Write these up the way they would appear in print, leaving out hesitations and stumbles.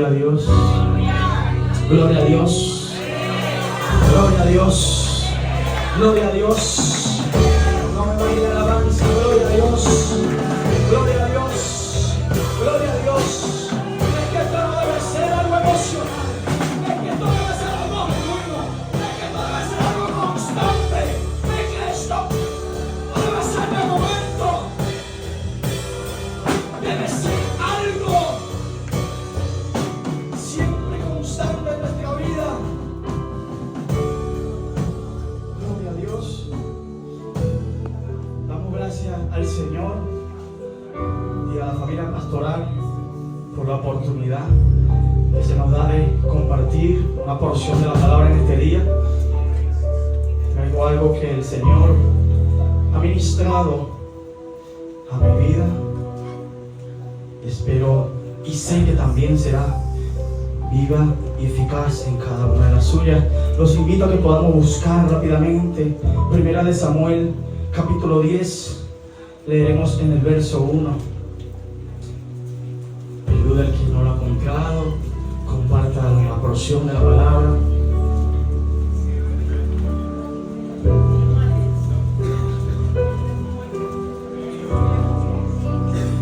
Gloria a Dios. Gloria a Dios. Gloria a Dios. Gloria a Dios. No me voy de alabanza. Gloria a Dios. Gloria a Dios. Gloria a Dios. Es que esto no debe ser algo emocional. Es que esto debe ser algo genuino. Es que esto debe ser algo constante. Es que esto no debe ser de momento. Debe ser algo siempre constante en nuestra vida. Gloria a Dios. Damos gracias al Señor y a la familia pastoral por la oportunidad que se nos da de compartir una porción de la palabra en este día. Traigo algo que el Señor ha ministrado a mi vida. Espero y sé que también será viva y eficaz en cada una de las suyas. Los invito a que podamos buscar rápidamente Primera de Samuel, capítulo 10. Leeremos en el verso 1. Ayuda al que no lo ha encontrado, comparta la porción de la palabra.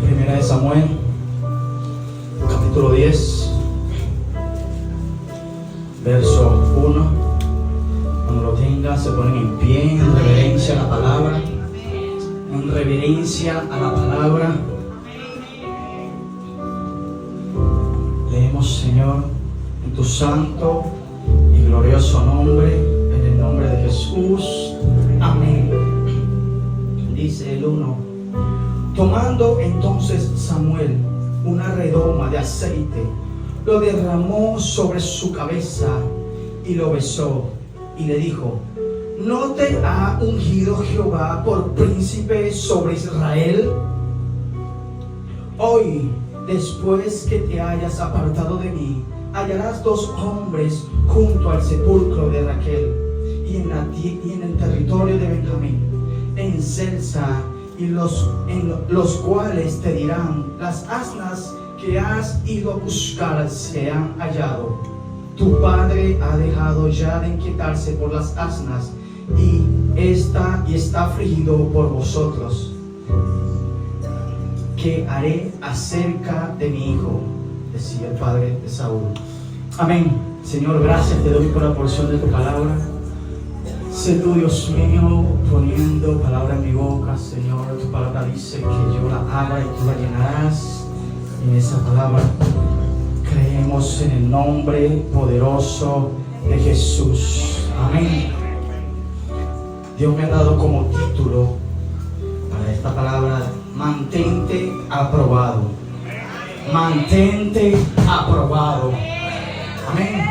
Primera de Samuel, capítulo 10, verso 1. Cuando lo tenga, se ponen en pie en reverencia a la palabra. En reverencia a la palabra. Leemos, Señor, en tu santo y glorioso nombre, en el nombre de Jesús. Amén. Dice el 1. Tomando entonces Samuel una redoma de aceite, lo derramó sobre su cabeza y lo besó y le dijo: ¿no te ha ungido Jehová por príncipe sobre Israel? Hoy, después que te hayas apartado de mí, hallarás 2 hombres junto al sepulcro de Raquel y en el territorio de Benjamín, en Zelsa, en los cuales te dirán: las asnas que has ido a buscar se han hallado. Tu padre ha dejado ya de inquietarse por las asnas y está afligido por vosotros. ¿Qué haré acerca de mi hijo?, decía el padre de Saúl. Amén. Señor, gracias te doy por la porción de tu palabra. Sé tú, Dios mío, poniendo palabra en mi boca. Señor, tu palabra dice que yo la abra y tú la llenarás. En esa palabra creemos en el nombre poderoso de Jesús. Amén. Dios me ha dado como título para esta palabra: mantente aprobado. Mantente aprobado. Amén.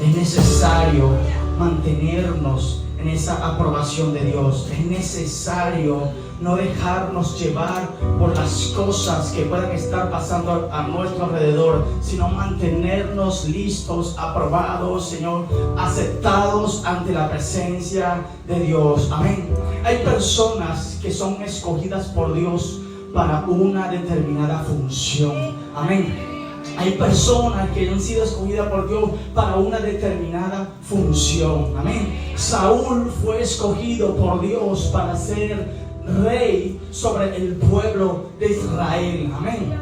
Es necesario mantenernos en esa aprobación de Dios. Es necesario no dejarnos llevar por las cosas que puedan estar pasando a nuestro alrededor, sino mantenernos listos, aprobados, Señor, aceptados ante la presencia de Dios. Amén. Hay personas que son escogidas por Dios para una determinada función. Amén. Hay personas que han sido escogidas por Dios para una determinada función. Amén. Saúl fue escogido por Dios para ser rey sobre el pueblo de Israel. Amén.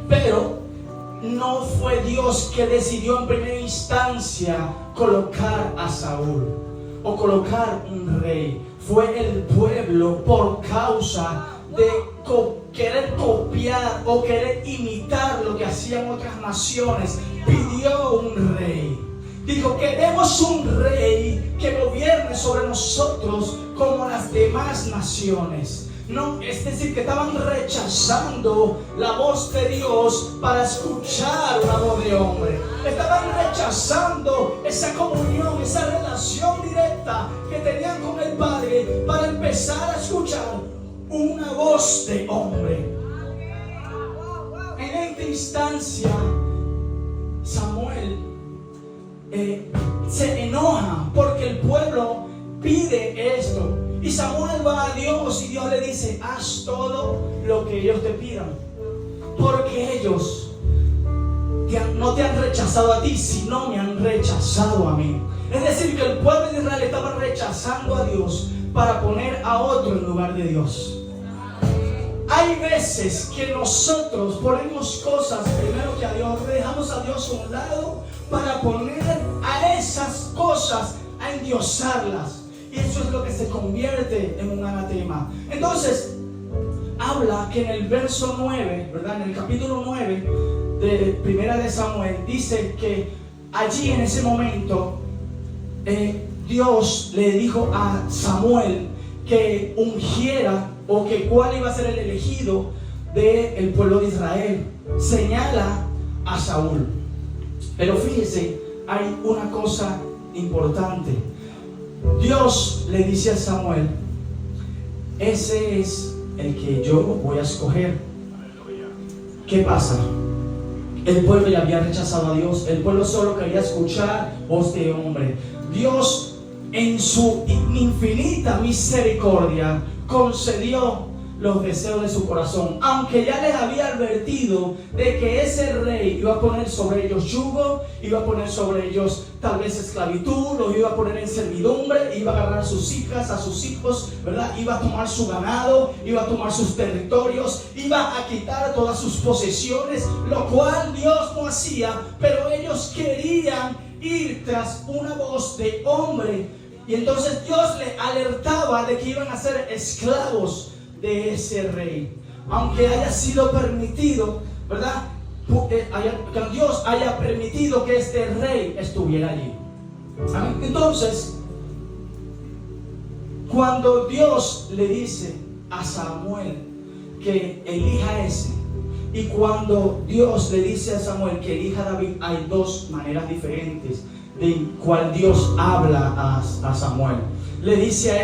Pero no fue Dios que decidió en primera instancia colocar a Saúl o colocar un rey. Fue el pueblo, por causa de querer copiar o querer imitar lo que hacían otras naciones, pidió un rey. Dijo: queremos un rey que gobierne sobre nosotros como las demás naciones. No, es decir, que estaban rechazando la voz de Dios para escuchar la voz de hombre. Estaban rechazando esa comunión, esa relación directa que tenían con el Padre para empezar a escuchar una voz de hombre. En esta instancia, Samuel se enoja porque el pueblo pide esto. Y Samuel va a Dios y Dios le dice: haz todo lo que ellos te pidan, porque ellos no te han rechazado a ti, sino me han rechazado a mí. Es decir, que el pueblo de Israel estaba rechazando a Dios para poner a otro en lugar de Dios. Hay veces que nosotros ponemos cosas primero que a Dios, dejamos a Dios a un lado para poner a esas cosas, a endiosarlas. Y eso es lo que se convierte en un anatema. Entonces, habla que en el verso 9, ¿verdad? En el capítulo 9 de Primera de Samuel, dice que allí en ese momento Dios le dijo a Samuel que ungiera, o que cuál iba a ser el elegido del pueblo de Israel. Señala a Saúl. Pero fíjese, hay una cosa importante. Dios le dice a Samuel: ese es el que yo voy a escoger. ¿Qué pasa? El pueblo ya había rechazado a Dios. El pueblo solo quería escuchar voz de hombre. Dios, en su infinita misericordia, concedió los deseos de su corazón, aunque ya les había advertido de que ese rey iba a poner sobre ellos yugo, iba a poner sobre ellos tal vez esclavitud, los iba a poner en servidumbre, iba a agarrar a sus hijas, a sus hijos, ¿verdad? Iba a tomar su ganado, iba a tomar sus territorios, iba a quitar todas sus posesiones, lo cual Dios no hacía, pero ellos querían ir tras una voz de hombre. Y entonces Dios le alertaba de que iban a ser esclavos de ese rey, aunque haya sido permitido, ¿verdad? Que Dios haya permitido que este rey estuviera allí. ¿Amén? Entonces, cuando Dios le dice a Samuel que elija ese, y cuando Dios le dice a Samuel que elija a David, hay dos maneras diferentes de cual Dios habla a Samuel. Le dice a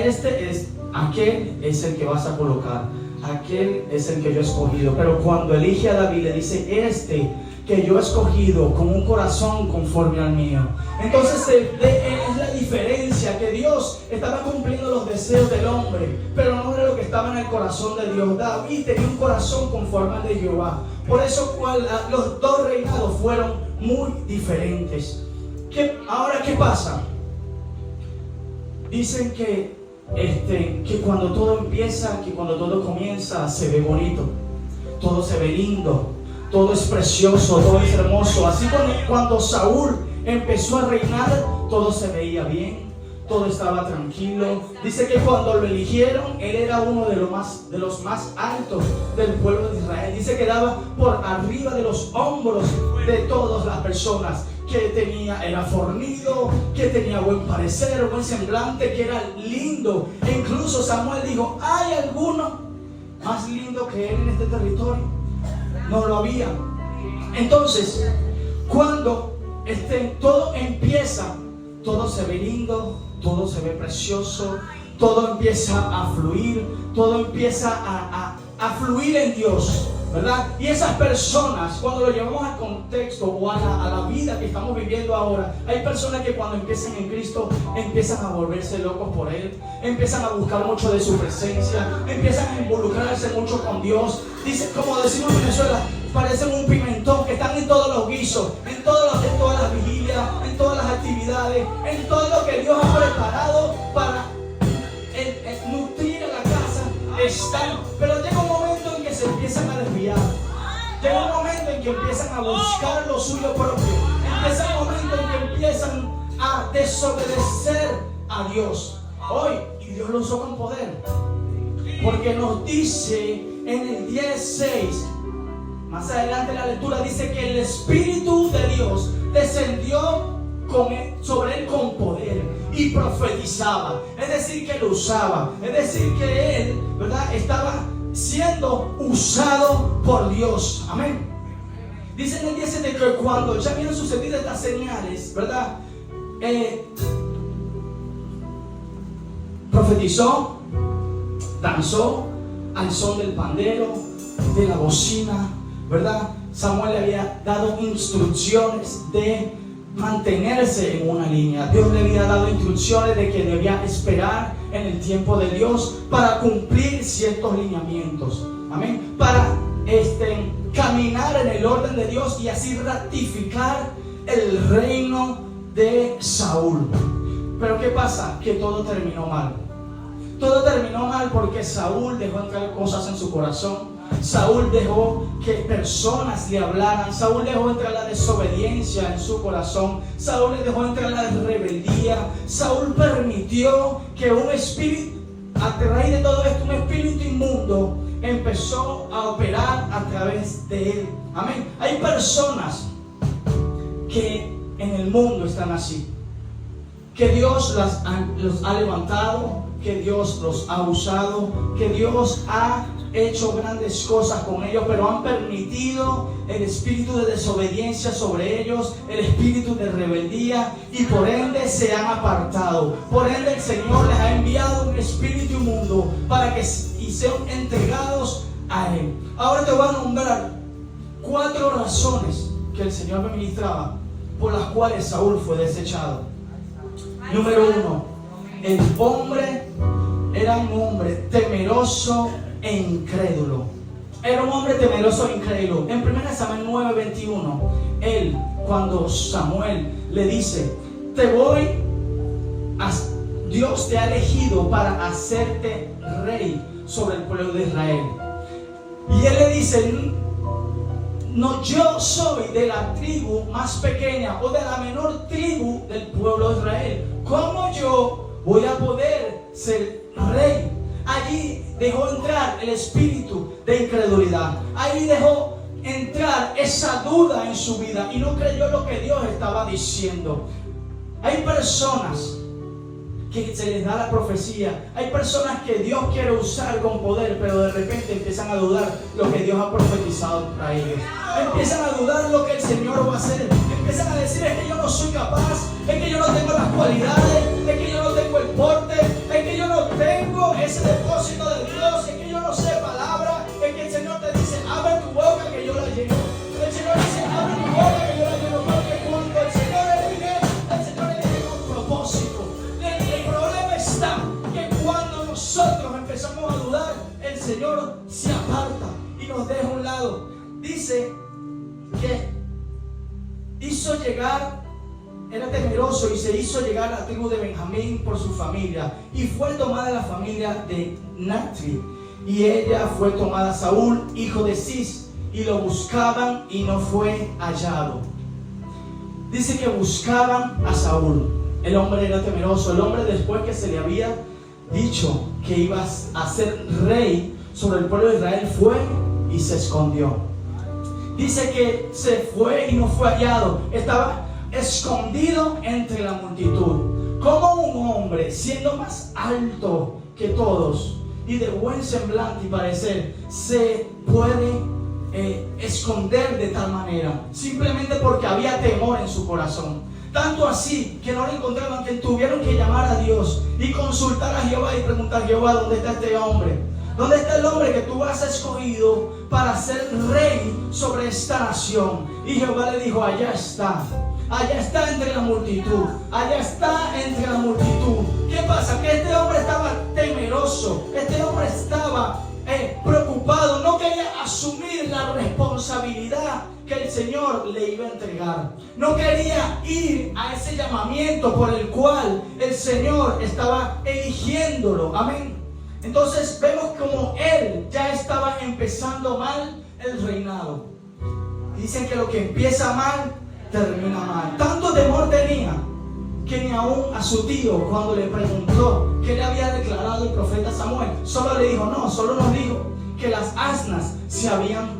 aquel es el que vas a colocar, aquel es el que yo he escogido. Pero cuando elige a David, le dice: que yo he escogido con un corazón conforme al mío. Entonces es la diferencia, que Dios estaba cumpliendo los deseos del hombre, pero no era lo que estaba en el corazón de Dios. David tenía un corazón conforme al de Jehová. Por eso los dos reinados fueron muy diferentes. Ahora, ¿qué pasa? Dicen que cuando todo empieza, que cuando todo comienza, se ve bonito, todo se ve lindo, todo es precioso, todo es hermoso. Así cuando Saúl empezó a reinar, todo se veía bien, todo estaba tranquilo. Dice que cuando lo eligieron, él era uno de los más altos del pueblo de Israel. Dice que daba por arriba de los hombros de todas las personas. Que era fornido, que tenía buen parecer, buen semblante, que era lindo. E incluso Samuel dijo: ¿hay alguno más lindo que él en este territorio? No lo había. Entonces, cuando todo empieza, todo se ve lindo, todo se ve precioso, todo empieza a fluir, todo empieza a fluir en Dios, ¿verdad? Y esas personas, cuando lo llevamos al contexto o a la vida que estamos viviendo ahora, hay personas que cuando empiezan en Cristo empiezan a volverse locos por Él, empiezan a buscar mucho de su presencia, empiezan a involucrarse mucho con Dios. Dice, como decimos en Venezuela, parecen un pimentón, que están en todos los guisos, en todas las vigilias, en todas las actividades, en todo lo que Dios ha preparado para nutrir a la casa. Están, pero llega un momento en que se empiezan a desviar. Llega un momento en que empiezan a buscar lo suyo propio. Empieza un momento en que empiezan a desobedecer a Dios. Hoy, y Dios lo usó con poder, porque nos dice en el 10:6, más adelante en la lectura, dice que el Espíritu de Dios descendió sobre él con poder y profetizaba. Es decir, que lo usaba. Es decir, que él, ¿verdad?, estaba siendo usado por Dios. Amén. Dice en el 17 que cuando ya habían sucedido estas señales, ¿verdad?, profetizó, danzó al son del pandero, de la bocina, ¿verdad? Samuel le había dado instrucciones de mantenerse en una línea. Dios le había dado instrucciones de que debía esperar en el tiempo de Dios para cumplir ciertos lineamientos. Amén. Para caminar en el orden de Dios y así ratificar el reino de Saúl. Pero ¿qué pasa? Que todo terminó mal. Todo terminó mal porque Saúl dejó entrar cosas en su corazón. Saúl dejó que personas le hablaran. Saúl dejó entrar la desobediencia en su corazón. Saúl le dejó entrar la rebeldía. Saúl permitió que un espíritu, a raíz de todo esto, un espíritu inmundo empezó a operar a través de él. Amén. Hay personas que en el mundo están así, que Dios los ha levantado, que Dios los ha usado, que Dios ha hecho grandes cosas con ellos, pero han permitido el espíritu de desobediencia sobre ellos, el espíritu de rebeldía, y por ende se han apartado. Por ende el Señor les ha enviado un espíritu inmundo para que sean entregados a Él. Ahora te voy a nombrar 4 razones que el Señor me ministraba por las cuales Saúl fue desechado. Número 1, el hombre era un hombre temeroso e incrédulo. Era un hombre temeroso e incrédulo. En 1 Samuel 9:21, cuando Samuel le dice: Dios te ha elegido para hacerte rey sobre el pueblo de Israel. Y él le dice: no, yo soy de la tribu más pequeña o de la menor tribu del pueblo de Israel. ¿Cómo yo voy a poder ser rey? Allí dejó entrar el espíritu de incredulidad. Ahí dejó entrar esa duda en su vida y no creyó lo que Dios estaba diciendo. Hay personas que se les da la profecía. Hay personas que Dios quiere usar con poder, pero de repente empiezan a dudar lo que Dios ha profetizado para ellos. Empiezan a dudar lo que el Señor va a hacer. Empiezan a decir: es que yo no soy capaz, es que yo no tengo las cualidades, es que yo no tengo el porte, es que yo no tengo ese depósito de Dios, es que yo no sé palabra. Es que el Señor te dice: abre tu boca que yo la lleno. El Señor dice: abre tu boca que yo la lleno. Porque cuando el Señor elige un propósito. El problema está que cuando nosotros empezamos a dudar, el Señor se aparta y nos deja a un lado. Dice que era temeroso y se hizo llegar a la tribu de Benjamín por su familia, y fue tomada la familia de Natri, y ella fue tomada Saúl, hijo de Cis, y lo buscaban y no fue hallado. Dice que buscaban a Saúl. El hombre era temeroso. El hombre, después que se le había dicho que iba a ser rey sobre el pueblo de Israel, fue y se escondió. Dice que se fue y no fue hallado. Estaba escondido entre la multitud. Como un hombre, siendo más alto que todos y de buen semblante y parecer, se puede esconder de tal manera? Simplemente porque había temor en su corazón. Tanto así que no lo encontraban, que tuvieron que llamar a Dios y consultar a Jehová y preguntar: Jehová, ¿dónde está este hombre? ¿Dónde está el hombre que tú has escogido para ser rey sobre esta nación? Y Jehová le dijo: allá está entre la multitud, allá está entre la multitud. ¿Qué pasa? Que este hombre estaba temeroso, este hombre estaba preocupado, no quería asumir la responsabilidad que el Señor le iba a entregar. No quería ir a ese llamamiento por el cual el Señor estaba eligiéndolo. Amén. Entonces vemos como él ya estaba empezando mal el reinado. Dicen que lo que empieza mal termina mal. Tanto temor tenía que ni aún a su tío, cuando le preguntó qué le había declarado el profeta Samuel, solo le dijo: no, solo nos dijo que las asnas se habían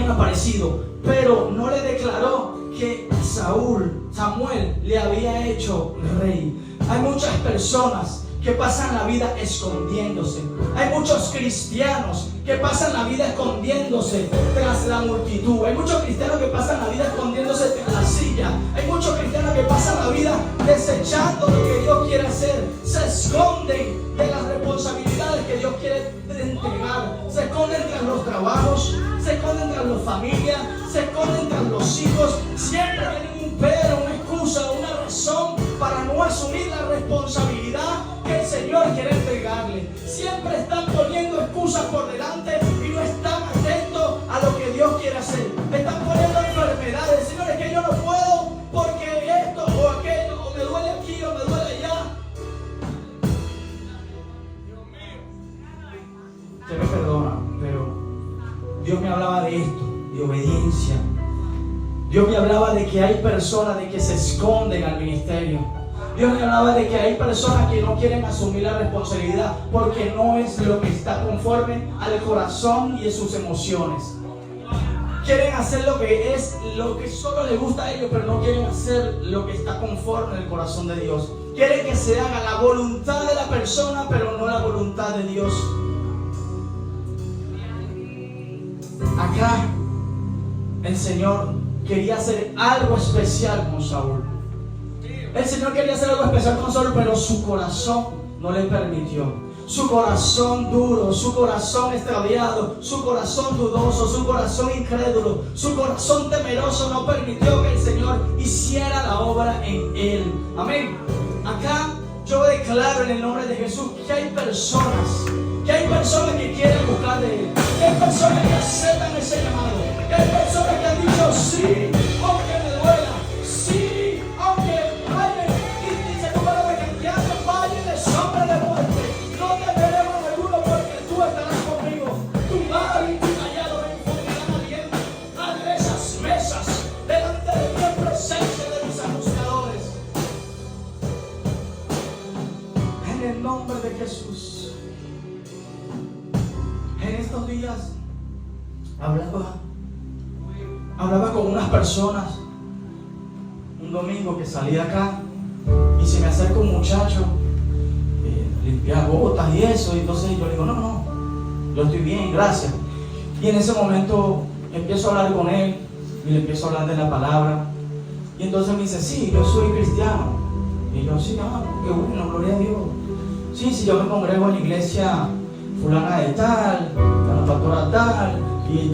aparecido, pero no le declaró que Samuel le había hecho rey. Hay muchas personas que pasan la vida escondiéndose. Hay muchos cristianos que pasan la vida escondiéndose tras la multitud. Hay muchos cristianos que pasan la vida escondiéndose tras la silla. Hay muchos cristianos que pasan la vida desechando lo que Dios quiere hacer. Se esconden de las responsabilidades que Dios quiere entregar. Se esconden tras los trabajos, se esconden tras la familia, se esconden tras los hijos. Siempre tienen un pero, una excusa, una razón para no asumir la responsabilidad que el Señor quiere entregarle. Siempre están poniendo excusas por delante y no están usted me perdona, pero Dios me hablaba de esto, de obediencia. Dios me hablaba de que hay personas de que se esconden al ministerio. Dios me hablaba de que hay personas que no quieren asumir la responsabilidad porque no es lo que está conforme al corazón y a sus emociones. Quieren hacer lo que solo les gusta a ellos, pero no quieren hacer lo que está conforme al corazón de Dios. Quieren que se haga la voluntad de la persona, pero no la voluntad de Dios. Acá el Señor quería hacer algo especial con Saúl. El Señor quería hacer algo especial con Saúl, pero su corazón no le permitió. Su corazón duro, su corazón extraviado, su corazón dudoso, su corazón incrédulo, su corazón temeroso no permitió que el Señor hiciera la obra en él. Amén. Acá yo declaro en el nombre de Jesús que hay personas que quieren buscar de él, que hay personas que aceptan ese llamado, que hay personas que han dicho sí, aunque me duela, sí, aunque vaya, y dice tu palabra que ya no vaya de sombra de muerte, no temeremos alguno porque tú estarás conmigo, tu vara y tu callado me infundirán aliento, haré esas mesas delante de ti en presencia de mis acusadores. En el nombre de Jesús. En estos días hablaba con unas personas un domingo que salí de acá y se me acerca un muchacho limpiar botas y eso, y entonces yo le digo no, yo estoy bien, gracias. Y en ese momento empiezo a hablar con él y le empiezo a hablar de la palabra, y entonces me dice, sí, yo soy cristiano. Y yo, sí, qué bueno, gloria a Dios. Sí, yo me congrego en la iglesia fulana de tal, la pastora tal, y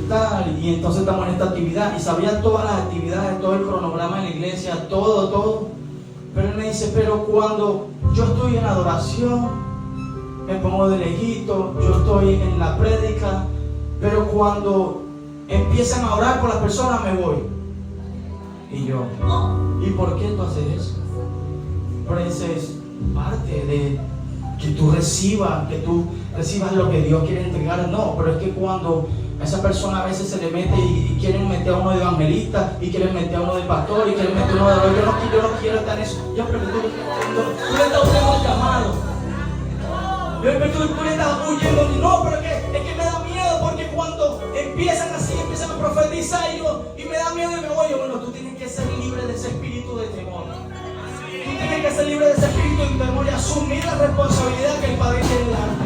entonces estamos en esta actividad, y sabía todas las actividades, todo el cronograma en la iglesia, todo, pero él me dice, pero cuando yo estoy en adoración, me pongo de lejito, yo estoy en la prédica, pero cuando empiezan a orar por las personas me voy. Y yo, ¿y por qué tú haces eso? Pero ese es parte de que tú recibas lo que Dios quiere entregar. No, pero es que cuando a esa persona a veces se le mete y quieren meter a uno de evangelista, y quieren meter a uno de pastor, y quieren meter a uno de yo no quiero estar en eso. Yo, pero tú le estás huyendo el llamado. Tú le estás huyendo. No, pero es que me da miedo, porque cuando empiezan así, empiezan a profetizar y me da miedo y me voy. Bueno, tú tienes que ser libre de ese espíritu de temor. Tú tienes que ser libre de ese espíritu de temor y asumir la responsabilidad que el Padre quiere darte.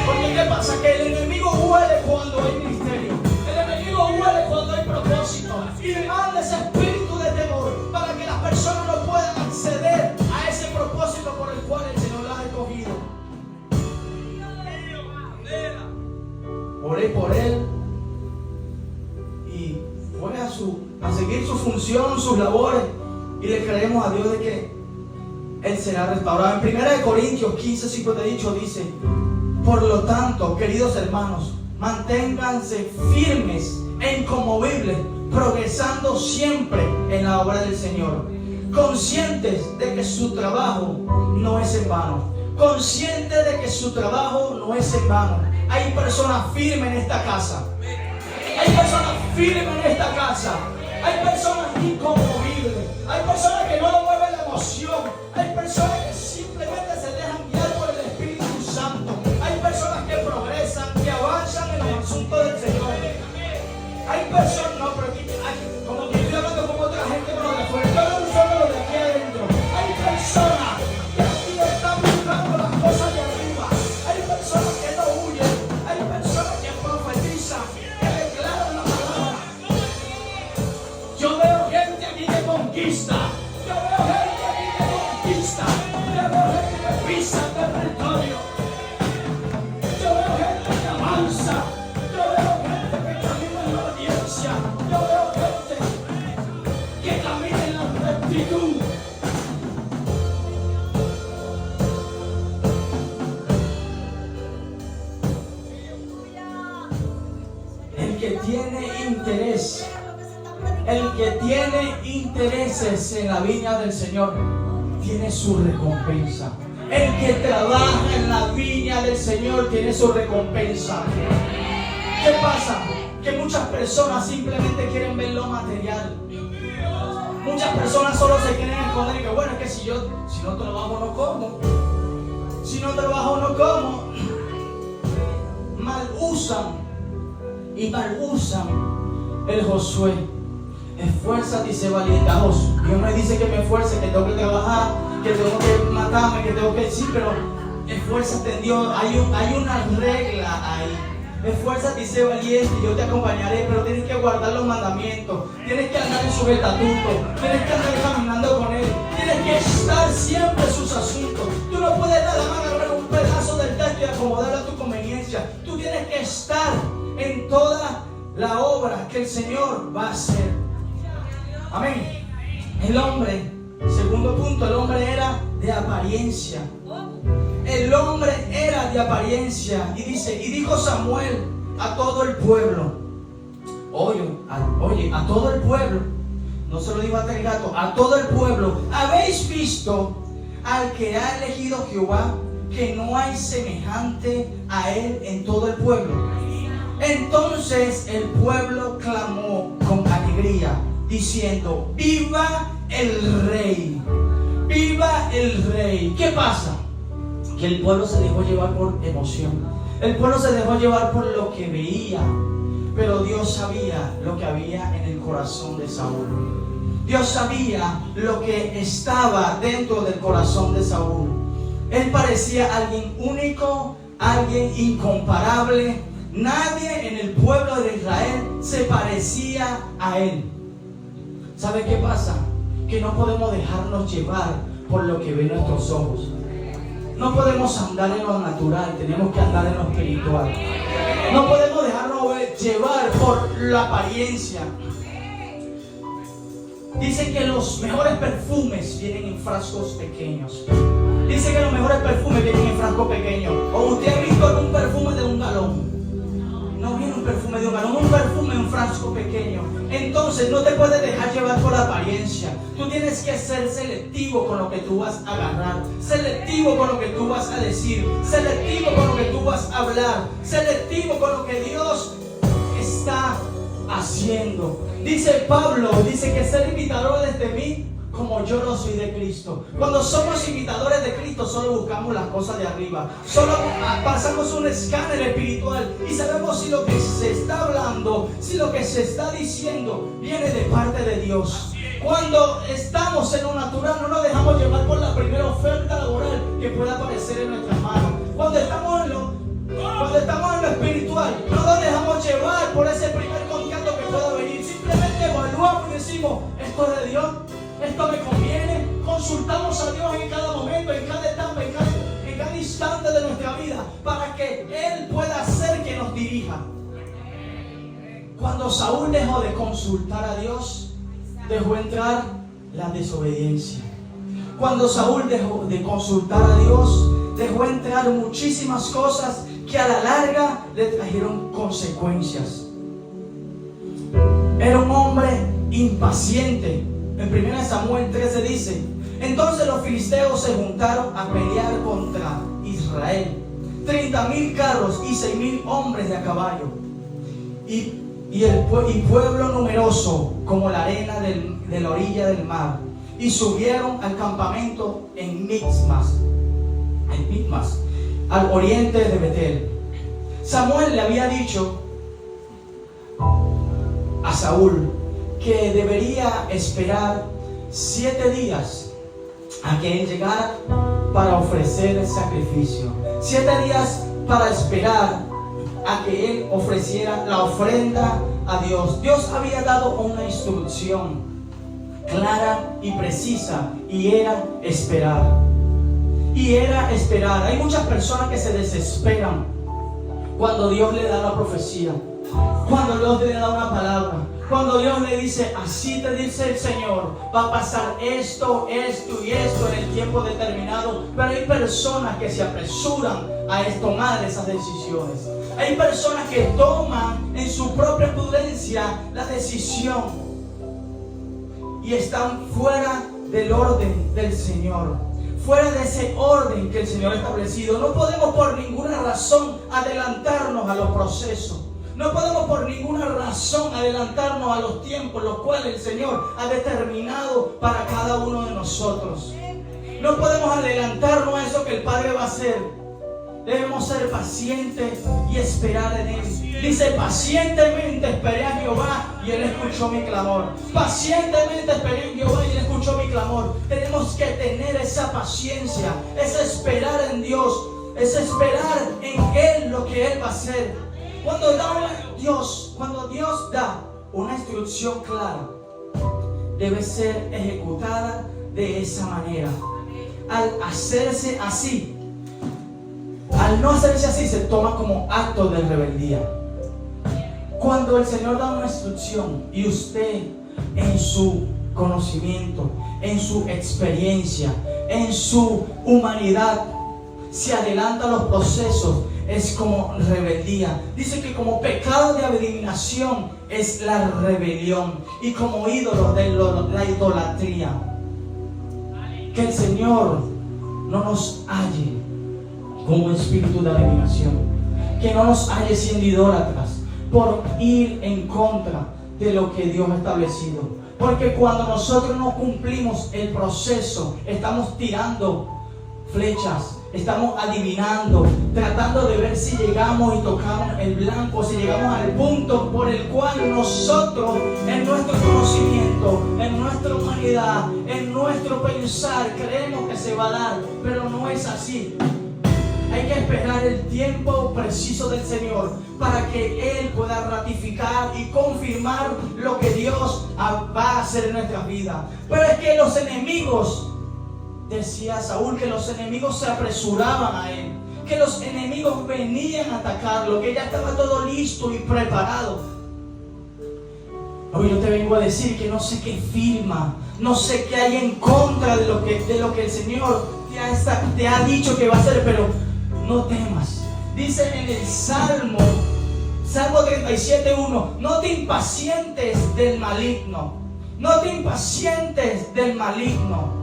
Porque ¿qué pasa? Que el enemigo huele cuando hay ministerio. El enemigo huele cuando hay propósito. Y manda ese espíritu de temor para que las personas no puedan acceder a ese propósito por el cual el Señor las ha escogido. Oré por él y fue a seguir su función, sus labores, y le creemos a Dios de que él será restaurado. En 1 Corintios 15:58 dice, por lo tanto, queridos hermanos, manténganse firmes e inconmovibles, progresando siempre en la obra del Señor, conscientes de que su trabajo no es en vano. Conscientes de que su trabajo no es en vano. Hay personas firmes en esta casa. Hay personas firmes en esta casa. Hay personas inconmovibles. Hay personas que no lo mueve la emoción. Hay personas que simplemente se dejan guiar por el Espíritu Santo. Hay personas que progresan, que avanzan en los asuntos del Señor. Hay personas, no, pero aquí, como que estoy hablando con otra gente, pero de fuera, no solo lo de aquí adentro. Hay personas que aquí están buscando las cosas de arriba. Hay personas que no huyen. Hay personas que profetizan, que declaran la palabra. Yo veo gente aquí que conquista. Yo veo gente aquí que conquista. Yo veo gente que pisa territorio. Yo veo gente que avanza. Yo veo gente que camina en la obediencia. Yo veo gente que camina en la rectitud. El que tiene intereses en la viña del Señor tiene su recompensa. El que trabaja en la viña del Señor tiene su recompensa. ¿Qué pasa? Que muchas personas simplemente quieren ver lo material. Muchas personas solo se quieren esconder y que bueno, es que si no trabajo no como. Si no trabajo no como. Mal usan el Josué. Esfuérzate y sé valiente. Dios me dice que me esfuerce, que tengo que trabajar, que tengo que matarme, que tengo que... Sí, pero esfuérzate en Dios. Hay una regla ahí. Esfuérzate y sé valiente, yo te acompañaré, pero tienes que guardar los mandamientos, tienes que andar en sus estatutos, tienes que andar caminando con Él, tienes que estar siempre en sus asuntos. Tú no puedes nada más agarrar un pedazo del texto y acomodarlo a tu conveniencia. Tú tienes que estar en toda la obra que el Señor va a hacer. Amén. El hombre, segundo punto, el hombre era de apariencia. El hombre era de apariencia. Y dice, y dijo Samuel a todo el pueblo. Oye, a todo el pueblo. No se lo digo a el gato, a todo el pueblo. ¿Habéis visto al que ha elegido Jehová, que no hay semejante a él en todo el pueblo? Entonces el pueblo clamó con alegría, diciendo, viva el rey, viva el rey. ¿Qué pasa? Que el pueblo se dejó llevar por emoción. El pueblo se dejó llevar por lo que veía. Pero Dios sabía lo que había en el corazón de Saúl. Dios sabía lo que estaba dentro del corazón de Saúl. Él parecía alguien único, alguien incomparable. Nadie en el pueblo de Israel se parecía a él. ¿Sabe qué pasa? Que no podemos dejarnos llevar por lo que ven nuestros ojos. No podemos andar en lo natural, tenemos que andar en lo espiritual. No podemos dejarnos llevar por la apariencia. Dice que los mejores perfumes vienen en frascos pequeños. Dice que los mejores perfumes vienen en frascos pequeños. ¿O usted ha visto un perfume de un galón? No viene un perfume de un galón, un perfume en un frasco pequeño. Entonces no te puedes dejar llevar por la apariencia. Tú tienes que ser selectivo con lo que tú vas a agarrar, selectivo con lo que tú vas a decir, selectivo con lo que tú vas a hablar, selectivo con lo que Dios está haciendo. Dice Pablo, dice que ser imitadores de mí como yo lo soy de Cristo. Cuando somos imitadores de Cristo, solo buscamos las cosas de arriba, solo pasamos un escáner espiritual y sabemos si lo que se está hablando, si lo que se está diciendo viene de parte de Dios. Cuando estamos en lo natural, no nos dejamos llevar por la primera oferta laboral que pueda aparecer en nuestras manos. Cuando estamos en lo espiritual, no nos dejamos llevar por ese primer contrato que pueda venir. Simplemente evaluamos y decimos, esto es de Dios, esto me conviene. Consultamos a Dios en cada momento, en cada etapa, en cada instante de nuestra vida, para que Él pueda hacer que nos dirija. Cuando Saúl dejó de consultar a Dios, dejó entrar la desobediencia. Cuando Saúl dejó de consultar a Dios, dejó entrar muchísimas cosas que a la larga le trajeron consecuencias. Era un hombre impaciente. En 1 Samuel 13 dice, entonces los filisteos se juntaron a pelear contra Israel, 30,000 carros y 6,000 hombres de a caballo, y pueblo numeroso como la arena de la orilla del mar, y subieron al campamento en Micmas, al oriente de Betel. Samuel le había dicho a Saúl que debería esperar 7 días a que él llegara para ofrecer el sacrificio. 7 días para esperar a que él ofreciera la ofrenda a Dios. Dios había dado una instrucción clara y precisa, y era esperar. Hay muchas personas que se desesperan cuando Dios le da la profecía, cuando Dios le da una palabra, cuando Dios le dice, así te dice el Señor, va a pasar esto, esto y esto en el tiempo determinado. Pero hay personas que se apresuran a tomar esas decisiones. Hay personas que toman en su propia prudencia la decisión y están fuera del orden del Señor, fuera de ese orden que el Señor ha establecido. No podemos por ninguna razón adelantarnos a los procesos. No podemos por ninguna razón adelantarnos a los tiempos los cuales el Señor ha determinado para cada uno de nosotros. No podemos adelantarnos a eso que el Padre va a hacer. Debemos ser pacientes y esperar en Él. Dice, pacientemente esperé a Jehová y Él escuchó mi clamor. Pacientemente esperé en Jehová y Él escuchó mi clamor. Tenemos que tener esa paciencia, ese esperar en Dios, ese esperar en Él lo que Él va a hacer. Cuando Dios da una instrucción clara, debe ser ejecutada de esa manera. Al hacerse así, al no hacerse así, se toma como acto de rebeldía. Cuando el Señor da una instrucción y usted en su conocimiento, en su experiencia, en su humanidad, se adelanta a los procesos, es como rebeldía. Dice que como pecado de adivinación es la rebelión y como ídolo de la idolatría. Que el Señor no nos halle como espíritu de adivinación, que no nos halle siendo idólatras por ir en contra de lo que Dios ha establecido. Porque cuando nosotros no cumplimos el proceso, estamos tirando flechas, estamos adivinando, tratando de ver si llegamos y tocamos el blanco, si llegamos al punto por el cual nosotros, en nuestro conocimiento, en nuestra humanidad, en nuestro pensar, creemos que se va a dar, pero no es así. Hay que esperar el tiempo preciso del Señor para que Él pueda ratificar y confirmar lo que Dios va a hacer en nuestra vida. Pero es que los enemigos, decía Saúl, que los enemigos se apresuraban a él, que los enemigos venían a atacarlo, que ya estaba todo listo y preparado. Hoy yo te vengo a decir que no sé qué firma, no sé qué hay en contra de lo que el Señor te ha dicho que va a hacer, pero no temas. Dice en el Salmo 37:1, no te impacientes del maligno, no te impacientes del maligno.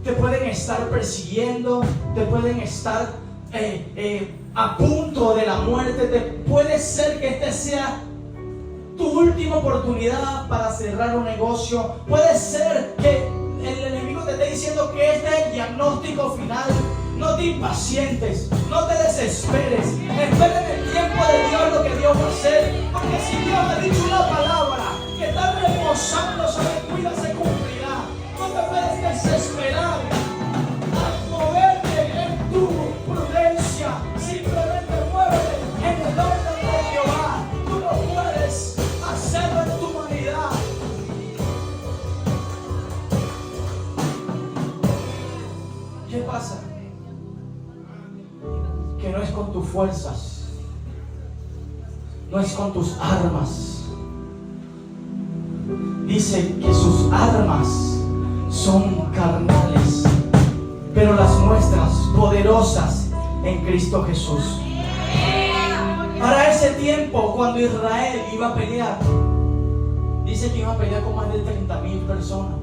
Te pueden estar persiguiendo, te pueden estar a punto de la muerte. Puede ser que este sea tu última oportunidad para cerrar un negocio. Puede ser que el enemigo te esté diciendo que este es el diagnóstico final. No te impacientes, no te desesperes. Espera en el tiempo de Dios lo que Dios va a hacer. Porque si Dios ha dicho una palabra que está reposando sobre tu vida, se cumplirá. No te puedes desesperar al moverte en tu prudencia. Simplemente muévete en el orden de Jehová. Tú no puedes hacerlo en tu humanidad. ¿Qué pasa? Que no es con tus fuerzas, no es con tus armas. Dice que sus armas son carnales, pero las nuestras poderosas en Cristo Jesús. Para ese tiempo, cuando Israel iba a pelear, dice que iba a pelear con más de 30,000 personas.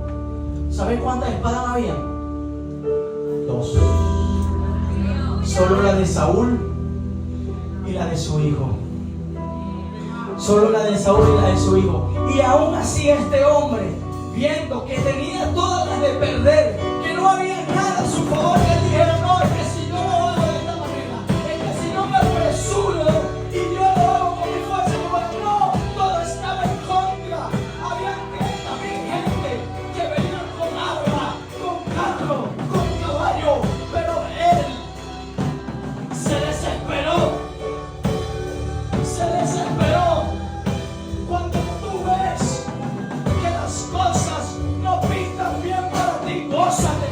¿Sabe cuántas espadas había? 2. Solo la de Saúl y la de su hijo. Solo la de Saúl y la de su hijo. Y aún así este hombre, viendo que tenía todas las de perder, que no había nada a su favor, que él dijera, no, es que si yo lo hago de esta manera, es que si no me apresuro y yo lo hago con mi fuerza, no, todo estaba en contra. Había también gente que venía con arma, con carro, con caballo, pero él se desesperó. Se desesperó. Cuando tú ves que las cosas no pintan bien para ti, gózate.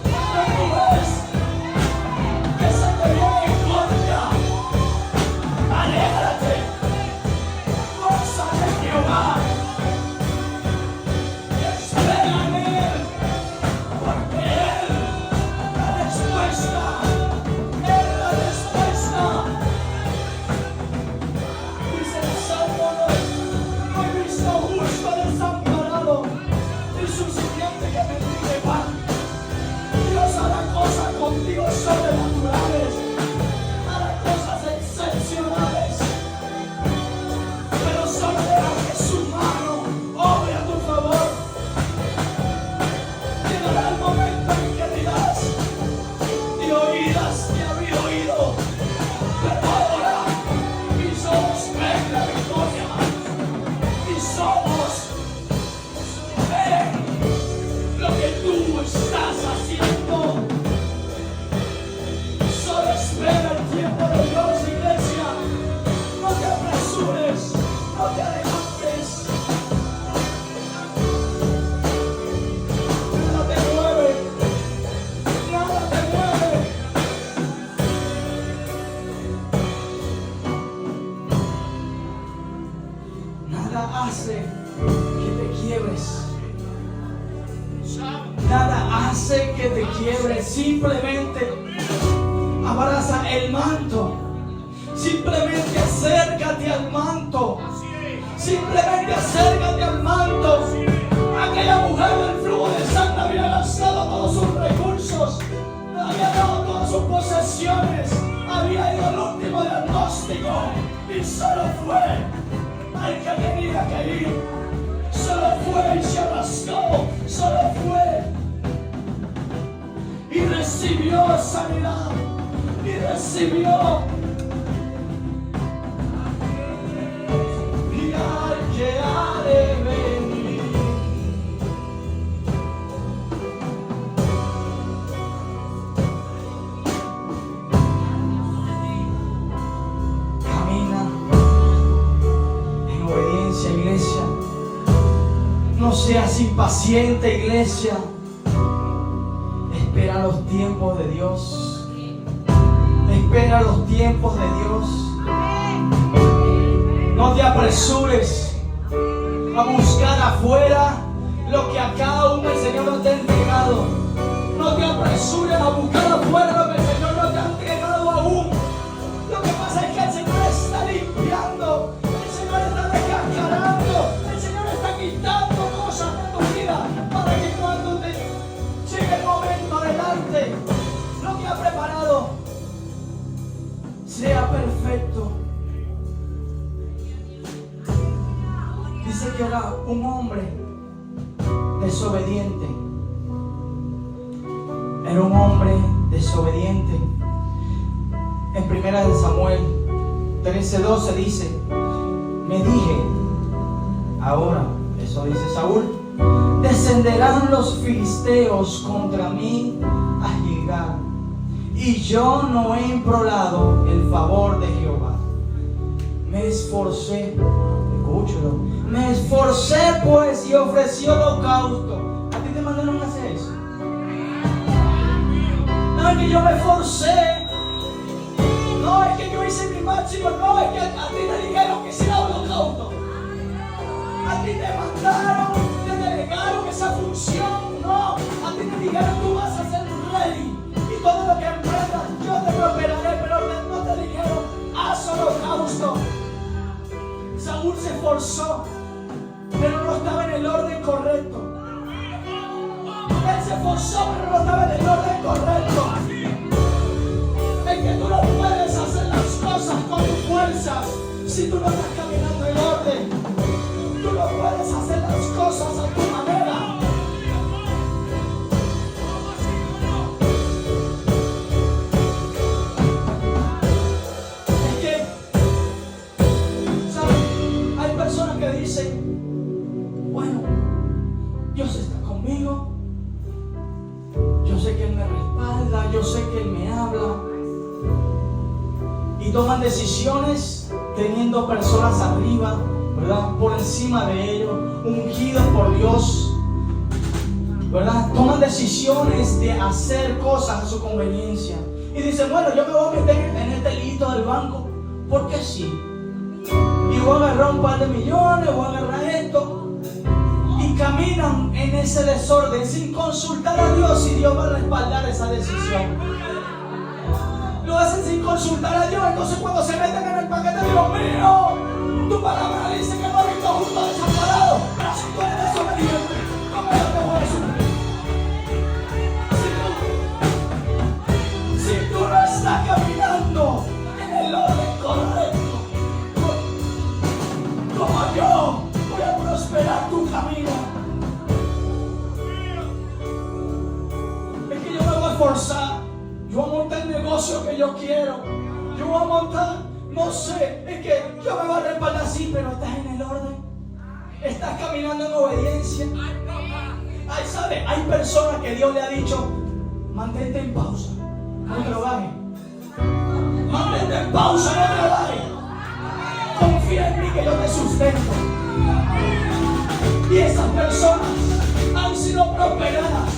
Cuando tú ves nada hace que te quiebres. Nada hace que te quiebres. Simplemente abraza el manto. Simplemente acércate al manto. Simplemente acércate al manto. Aquella mujer del flujo de sangre había gastado todos sus recursos, había dado todas sus posesiones, había ido al último diagnóstico y solo fue al que tenía que ir. Solo fue y se rascó, solo fue y recibió sanidad y recibió. Y al que ha de venir, camina en obediencia, iglesia. No seas impaciente, iglesia. Espera los tiempos de Dios. Espera los tiempos de Dios. No te apresures a buscar afuera lo que acá aún el Señor no te ha entregado. No te apresures a buscar afuera lo que el Señor no te ha entregado aún. Lo que pasa es que el Señor está limpiando, el Señor está descascarando, el Señor está quitando cosas de tu vida para que cuando te llegue el momento adelante, lo que ha preparado sea perfecto. Dice que era un hombre desobediente. Era un hombre desobediente. En 1 Samuel 13:12 dice: me dije, ahora, eso dice Saúl, descenderán los filisteos contra mí a Gilgal, y yo no he implorado el favor de Jehová. Me esforcé, escúchalo, me esforcé pues y ofrecí holocausto. ¿A ti te mandaron a hacer eso? No es que yo me esforcé, no es que yo hice mi máximo, no es que a ti te dijeron que hiciera holocausto. A ti te mandaron, te delegaron esa función, no. A ti te dijeron tú vas a ser rey y todo lo que emprendas yo te prosperaré, pero no te dijeron haz holocausto. Saúl se esforzó, pero no estaba en el orden correcto. Él se esforzó, pero no estaba en el orden correcto. Es que tú no puedes hacer las cosas con tus fuerzas si tú no estás caminando en orden. Tú no puedes hacer las cosas a tu manera. Es que, ¿sabes? Hay personas que dicen, bueno, Dios está conmigo, yo sé que Él me respalda, yo sé que Él me habla, y toman decisiones teniendo personas arriba, ¿verdad? Por encima de ellos, ungidos por Dios, ¿verdad? Toman decisiones de hacer cosas a su conveniencia y dicen, bueno, yo me voy a meter en este liguito del banco porque sí, y voy a agarrar un par de millones, voy a agarrar esto, y caminan en ese desorden sin consultar a Dios, y Dios va a respaldar esa decisión. Lo hacen sin consultar a Dios. Entonces cuando se meten en el paquete, Dios mío, tu palabra dice que no hay visto justo desamparado, pero si tú eres desobediente, ¿cómo yo te voy a suplir? Si tú no estás caminando en el orden correcto, como yo voy a prosperar tu camino. Es que yo me voy a esforzar, yo voy a montar el negocio que yo quiero, yo voy a montar, no sé, es que yo me voy a respaldar así, pero estás en el orden, estás caminando en obediencia. Ay, ¿sabe? Hay personas que Dios le ha dicho, mantente en pausa, no trabajes. Mantente en pausa, no trabajes. Confía en mí que yo te sustento. Y esas personas han sido prosperadas,